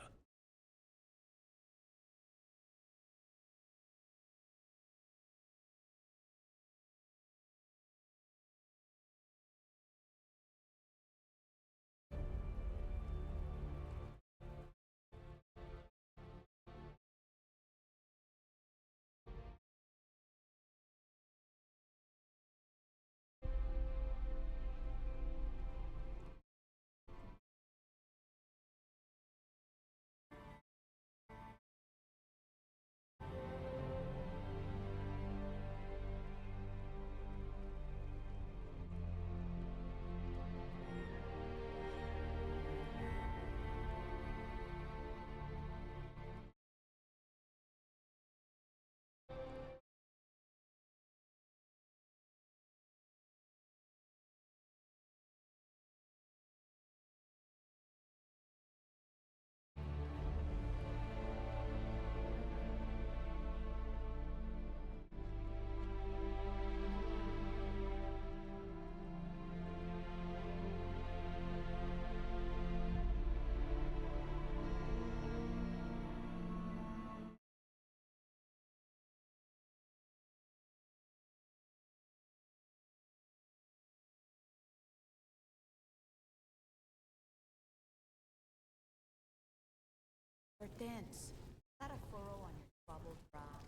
Hortense, is that a furrow on your troubled brow?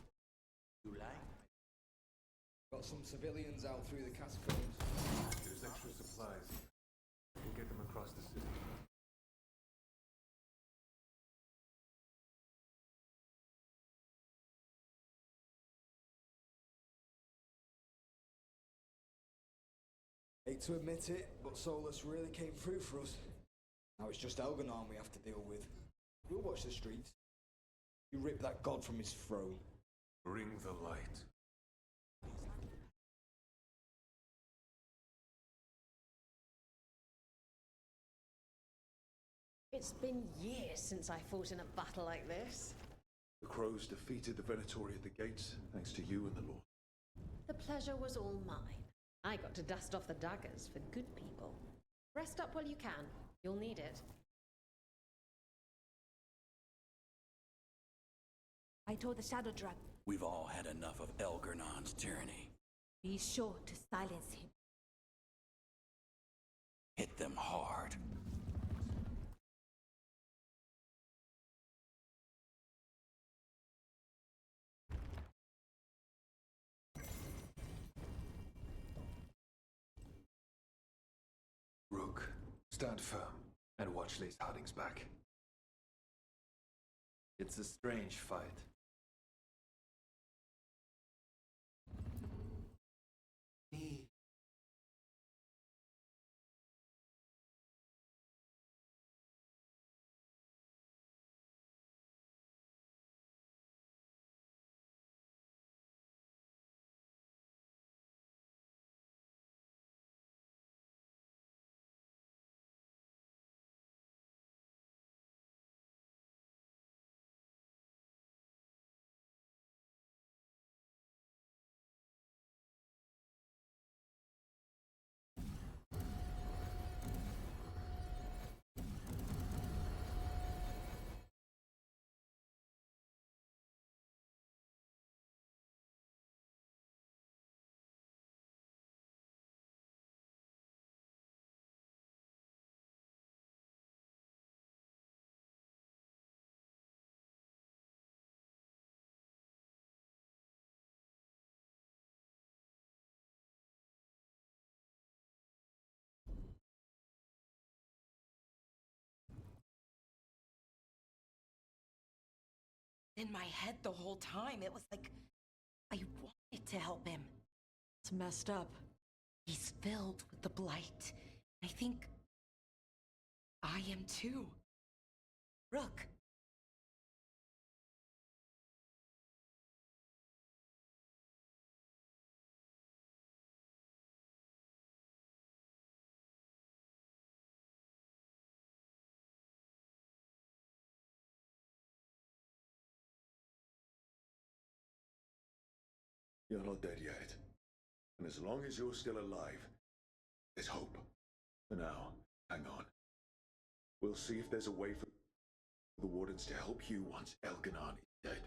You like? Got some civilians out through the catacombs. There's extra supplies. We'll get them across the city. Hate to admit it, but Solas really came through for us. Now it's just Elganon we have to deal with. We'll watch the streets. You rip that god from his throne. Bring the light. It's been years since I fought in a battle like this. The Crows defeated the Venatori at the gates, thanks to you and the Lord. The pleasure was all mine. I got to dust off the daggers for good people. Rest up while you can. You'll need it. I told the Shadow Dragon. We've all had enough of Elgernon's tyranny. Be sure to silence him. Hit them hard. Rook, stand firm and watch Lace Harding's back. It's a strange fight. In my head the whole time, it was like I wanted to help him. It's messed up. He's filled with the blight. I think I am too. Rook. You're not dead yet. And as long as you're still alive, there's hope. For now, hang on. We'll see if there's a way for the Wardens to help you once Elganon is dead.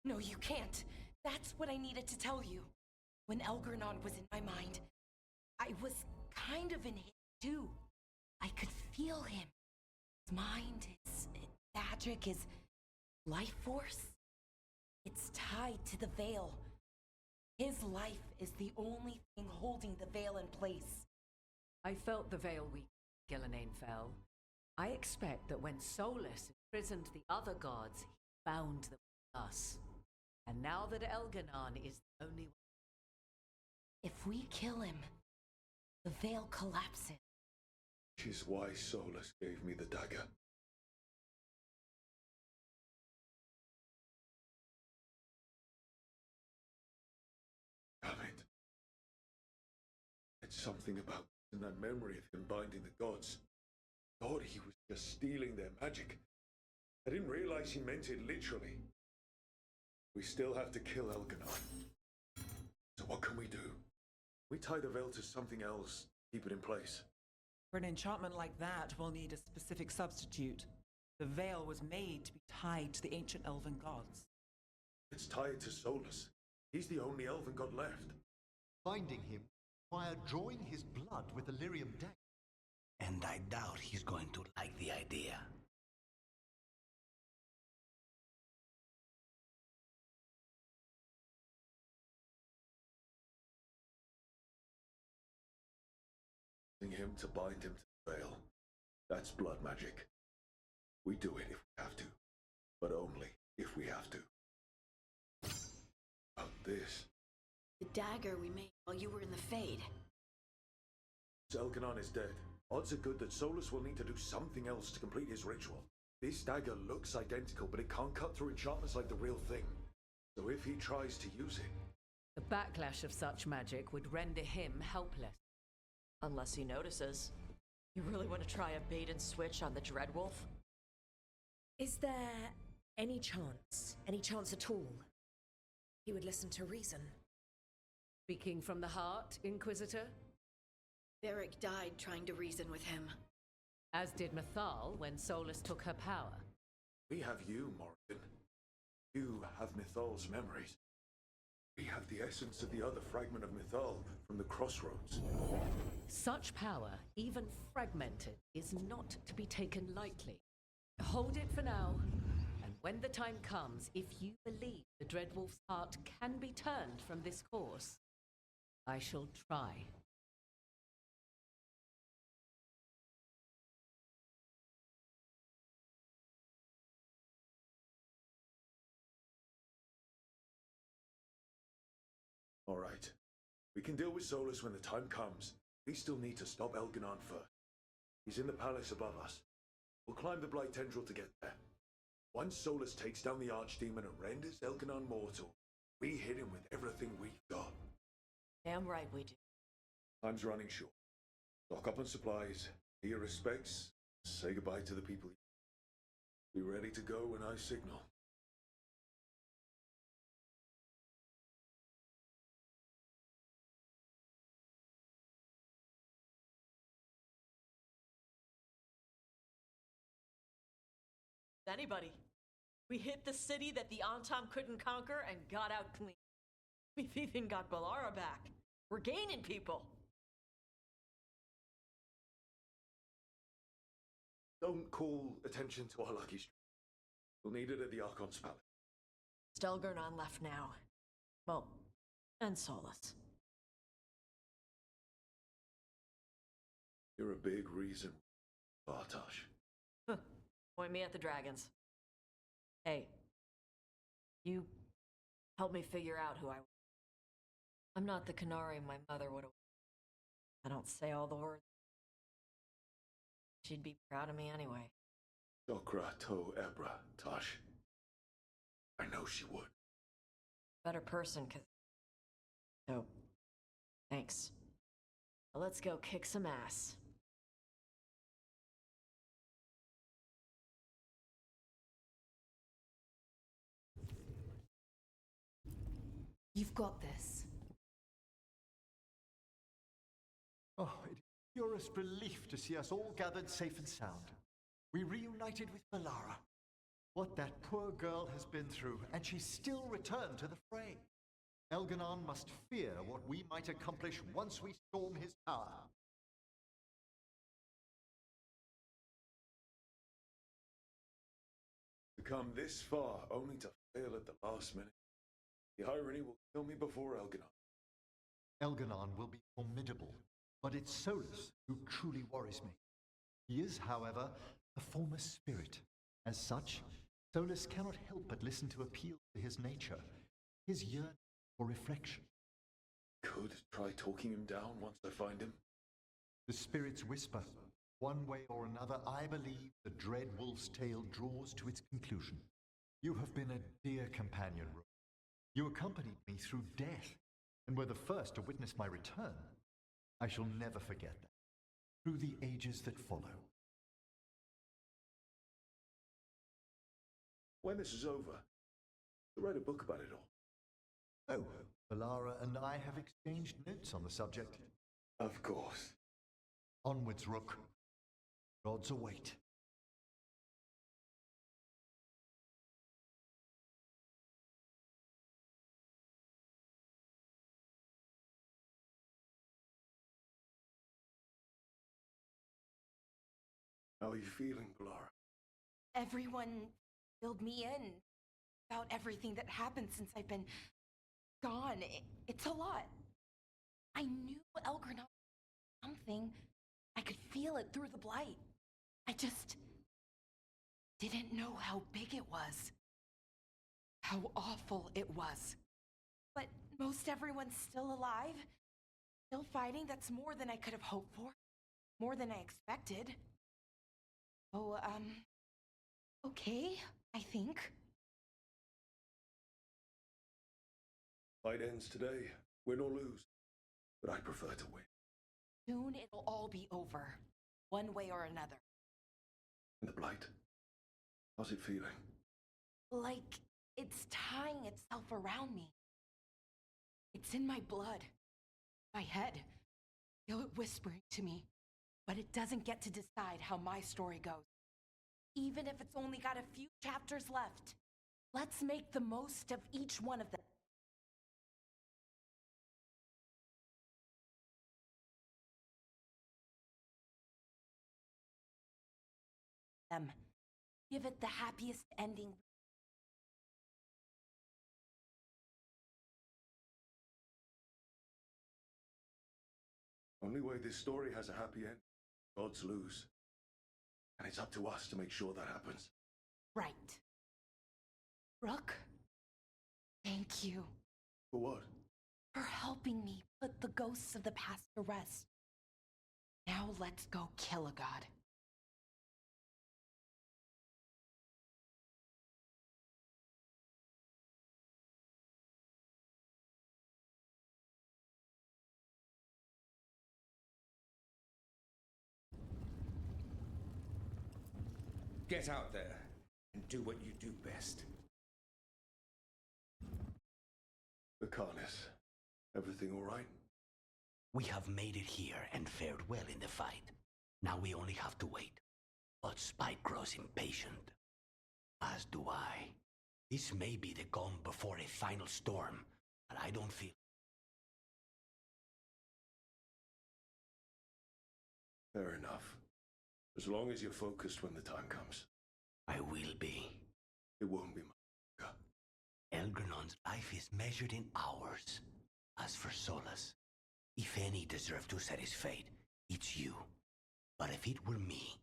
No, you can't. That's what I needed to tell you. When Elgarnon was in my mind, I was kind of in his too. I could feel him. His mind, his magic, his life force. It's tied to the Veil. His life is the only thing holding the Veil in place. I felt the Veil weak when Gillenane fell. I expect that when Solas imprisoned the other gods, he bound them with us. And now that Elganon is the only one. If we kill him, the Veil collapses. Which is why Solas gave me the dagger. Damn it. It's something about in that memory of him binding the gods. Thought he was just stealing their magic. I didn't realize he meant it literally. We still have to kill Elganon. So what can we do? We tie the Veil to something else, keep it in place. For an enchantment like that, we'll need a specific substitute. The Veil was made to be tied to the ancient elven gods. It's tied to Solas. He's the only elven god left. Finding him required drawing his blood with the lyrium dagger. And I doubt he's going to like the idea. Him to bind him to the Veil. That's blood magic. We do it if we have to, but only if we have to. About this. The dagger we made while you were in the Fade. Elganon is dead. Odds are good that Solas will need to do something else to complete his ritual. This dagger looks identical, but it can't cut through enchantments like the real thing. So if he tries to use it... The backlash of such magic would render him helpless. Unless he notices. You really want to try a bait and switch on the Dreadwolf? Is there any chance at all, he would listen to reason? Speaking from the heart, Inquisitor? Varric died trying to reason with him. As did Mythal when Solas took her power. We have you, Morrigan. You have Mythal's memories. We have the essence of the other fragment of Mythal from the Crossroads. Such power, even fragmented, is not to be taken lightly. Hold it for now, and when the time comes, if you believe the Dreadwolf's heart can be turned from this course, I shall try. All right. We can deal with Solas when the time comes. We still need to stop Elganon first. He's in the palace above us. We'll climb the Blight Tendril to get there. Once Solas takes down the Archdemon and renders Elganon mortal, we hit him with everything we've got. Damn right we do. Time's running short. Stock up on supplies, pay your respects, say goodbye to the people. Be ready to go when I signal. Anybody. We hit the city that the Antam couldn't conquer and got out clean. We've even got Balara back. We're gaining people. Don't call attention to our lucky streak. We'll need it at the Archon's palace. Stelgurnon left now. Well, and Solas. You're a big reason, Bartosz. Point me at the dragons. Hey, you help me figure out who I I'm not the canary my mother would have. I don't say all the words. She'd be proud of me anyway. Dokra to Ebra, Tosh. I know she would. Better person, cause... So, thanks. Well, let's go kick some ass. You've got this. Oh, it is purest relief to see us all gathered safe and sound. We reunited with Valara. What that poor girl has been through, and she still returned to the fray. Elganon must fear what we might accomplish once we storm his tower. To come this far, only to fail at the last minute. The irony will kill me before Elganon. Elganon will be formidable, but it's Solas who truly worries me. He is, however, a former spirit. As such, Solas cannot help but listen to appeal to his nature, his yearning for reflection. Could try talking him down once I find him. The spirits whisper. One way or another, I believe the dread wolf's tale draws to its conclusion. You have been a dear companion, Rook. You accompanied me through death, and were the first to witness my return. I shall never forget that, through the ages that follow. When this is over, I'll write a book about it all. Oh, Valara and I have exchanged notes on the subject. Of course. Onwards, Rook. Gods await. How are you feeling, Valara? Everyone filled me in about everything that happened since I've been gone. It's a lot. I knew Elgrin was something. I could feel it through the blight. I just didn't know how big it was. How awful it was. But most everyone's still alive. Still fighting. That's more than I could have hoped for. More than I expected. Oh, okay, I think. Fight ends today, win or lose. But I prefer to win. Soon it'll all be over, one way or another. And the blight? How's it feeling? Like it's tying itself around me. It's in my blood, my head. I feel it whispering to me, but it doesn't get to decide how my story goes. Even if it's only got a few chapters left, let's make the most of each one of them. Give it the happiest ending. Only way this story has a happy end, gods lose. And it's up to us to make sure that happens. Right. Rook, thank you. For what? For helping me put the ghosts of the past to rest. Now let's go kill a god. Get out there and do what you do best. Akanis, everything all right? We have made it here and fared well in the fight. Now we only have to wait. But Spike grows impatient. As do I. This may be the calm before a final storm, but I don't feel... Fair enough. As long as you're focused when the time comes. I will be. It won't be much longer. Elgrenon's life is measured in hours. As for Solas, if any deserve to set his fate, it's you. But if it were me,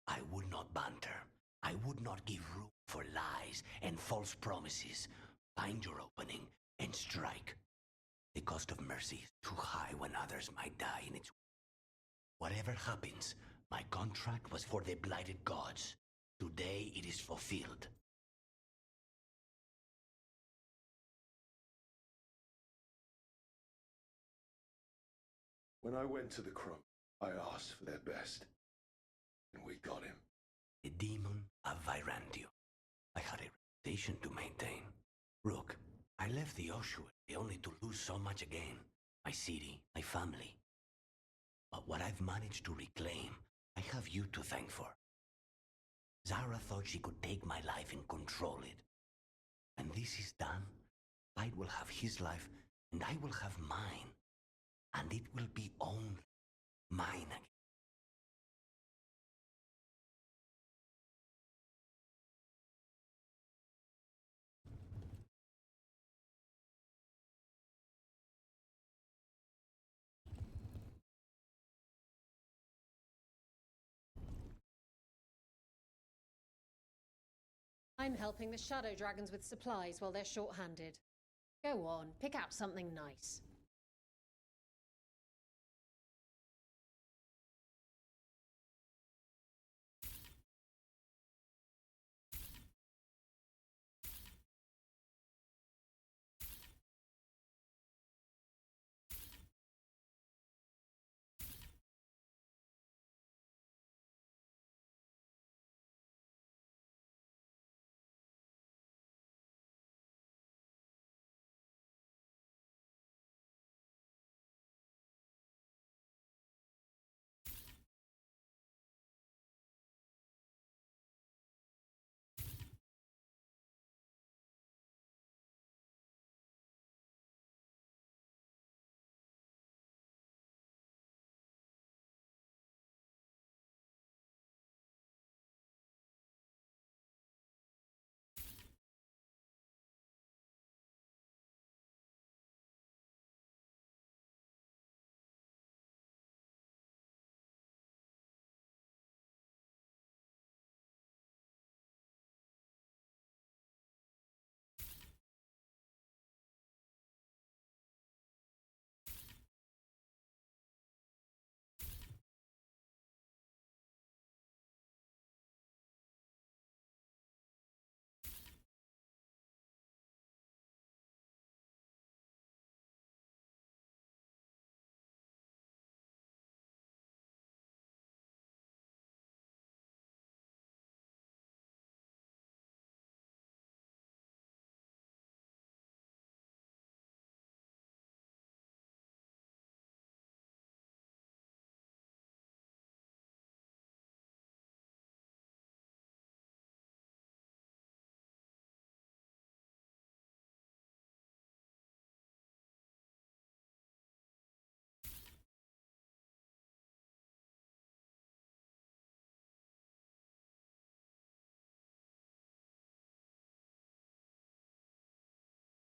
I would not banter. I would not give room for lies and false promises. Find your opening and strike. The cost of mercy is too high when others might die in its... Whatever happens, my contract was for the blighted gods. Today it is fulfilled. When I went to the Crow, I asked for their best. And we got him. The demon of Virandio. I had a reputation to maintain. Rook, I left the ossuary only to lose so much again. My city, my family. But what I've managed to reclaim, I have you to thank for. Zara thought she could take my life and control it. When this is done, Fight will have his life, and I will have mine. And it will be only mine again. I'm helping the Shadow Dragons with supplies while they're short-handed. Go on, pick out something nice.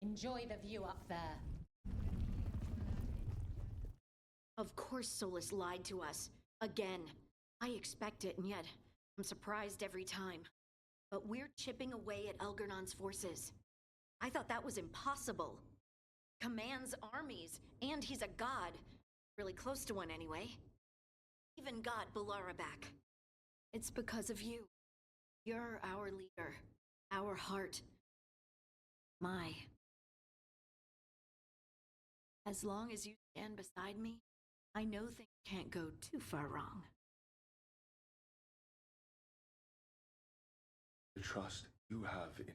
Enjoy the view up there. Of course Solas lied to us. Again. I expect it, and yet I'm surprised every time. But we're chipping away at Elgernon's forces. I thought that was impossible. Commands armies, and he's a god. Really close to one anyway. Even got Balara back. It's because of you. You're our leader. Our heart. My. As long as you stand beside me, I know things can't go too far wrong. The trust you have in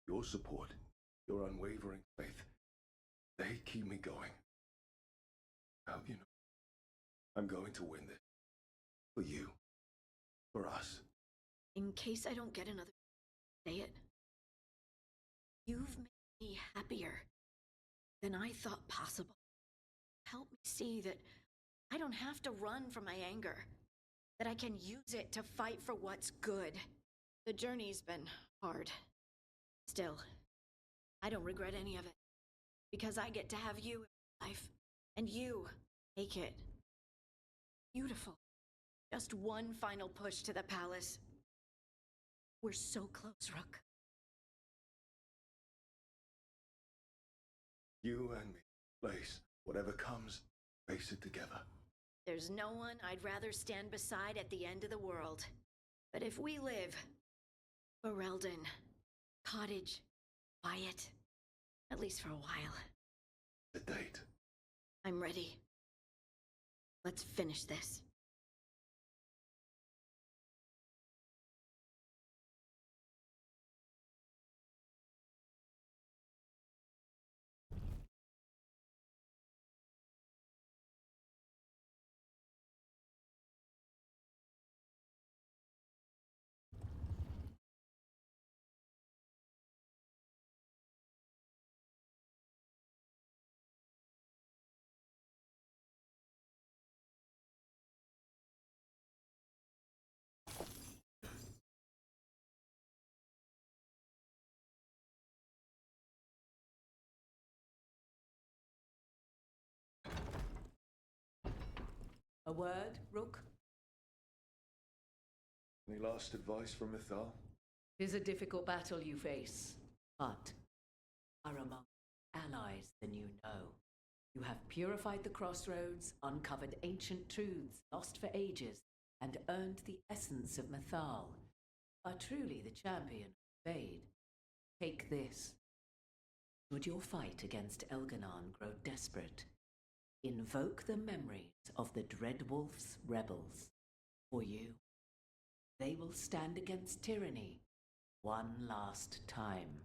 your support, your unwavering faith, they keep me going. Now, you know, I'm going to win this. For you. For us. In case I don't get another say it. You've made me happier than I thought possible. Help me see that I don't have to run from my anger. That I can use it to fight for what's good. The journey's been hard. Still, I don't regret any of it. Because I get to have you in my life. And you make it beautiful. Just one final push to the palace. We're so close, Rook. You and me Place, whatever comes, face it together. There's no one I'd rather stand beside at the end of the world. But if we live, Ferelden, Cottage, quiet, at least for a while. The date. I'm ready. Let's finish this. A word, Rook? Any last advice from Mythal? 'Tis a difficult battle you face, but are among allies than you know. You have purified the crossroads, uncovered ancient truths lost for ages, and earned the essence of Mythal. Are truly the champion of Fade. Take this. Should your fight against Elganon grow desperate, invoke the memories of the Dreadwolf's rebels. For you, they will stand against tyranny one last time.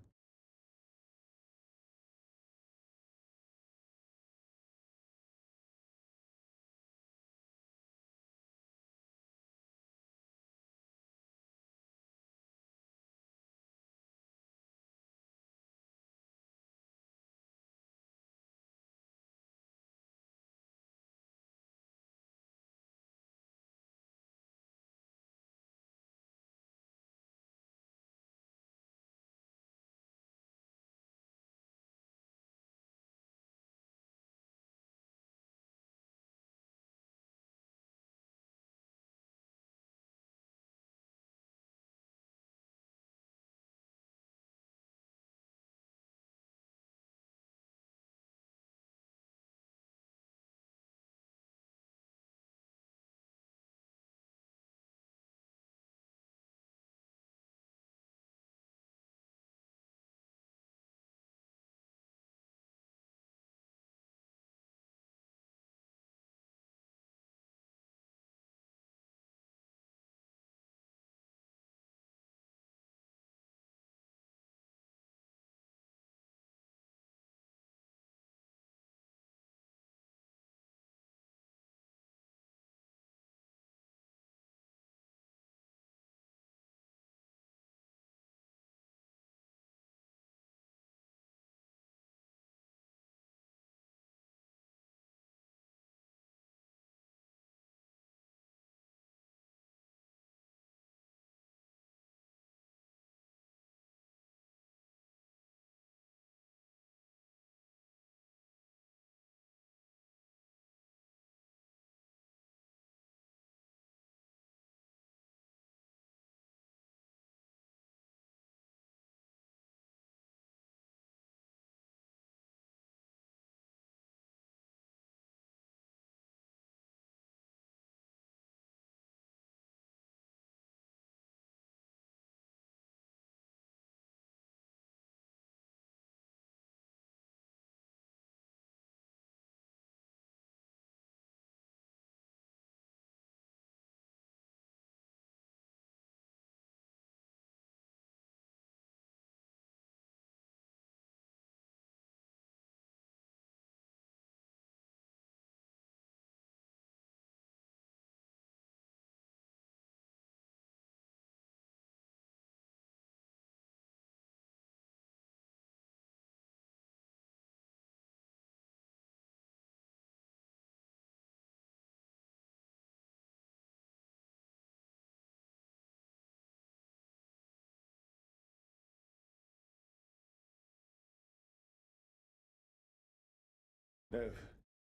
Nev,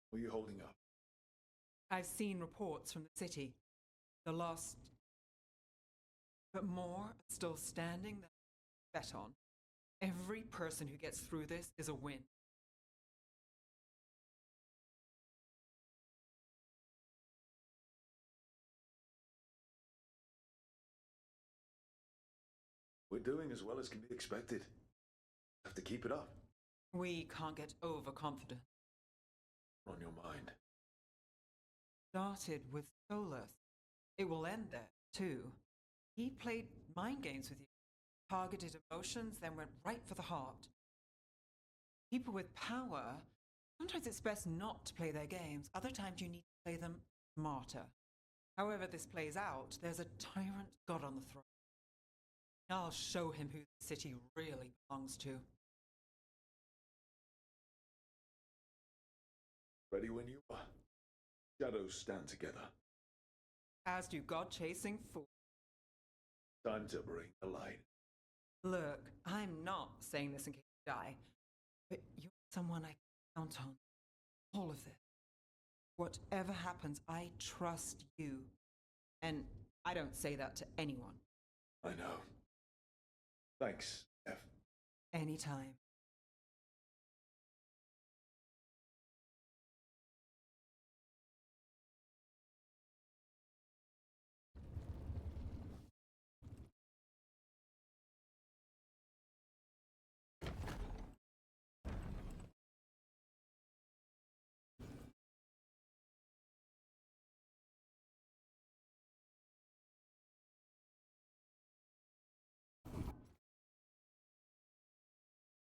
what are you holding up? I've seen reports from the city. The lost, but more are still standing than I bet on. Every person who gets through this is a win. We're doing as well as can be expected. Have to keep it up. We can't get overconfident. On your mind. Started with Solas. It will end there, too. He played mind games with you, targeted emotions, then went right for the heart. People with power, sometimes it's best not to play their games. Other times you need to play them smarter. However this plays out, there's a tyrant god on the throne. I'll show him who the city really belongs to. Ready when you are. Shadows stand together. As do god-chasing fools. Time to bring the light. Look, I'm not saying this in case you die, but you're someone I can count on. All of this. Whatever happens, I trust you. And I don't say that to anyone. I know. Thanks, F. Anytime.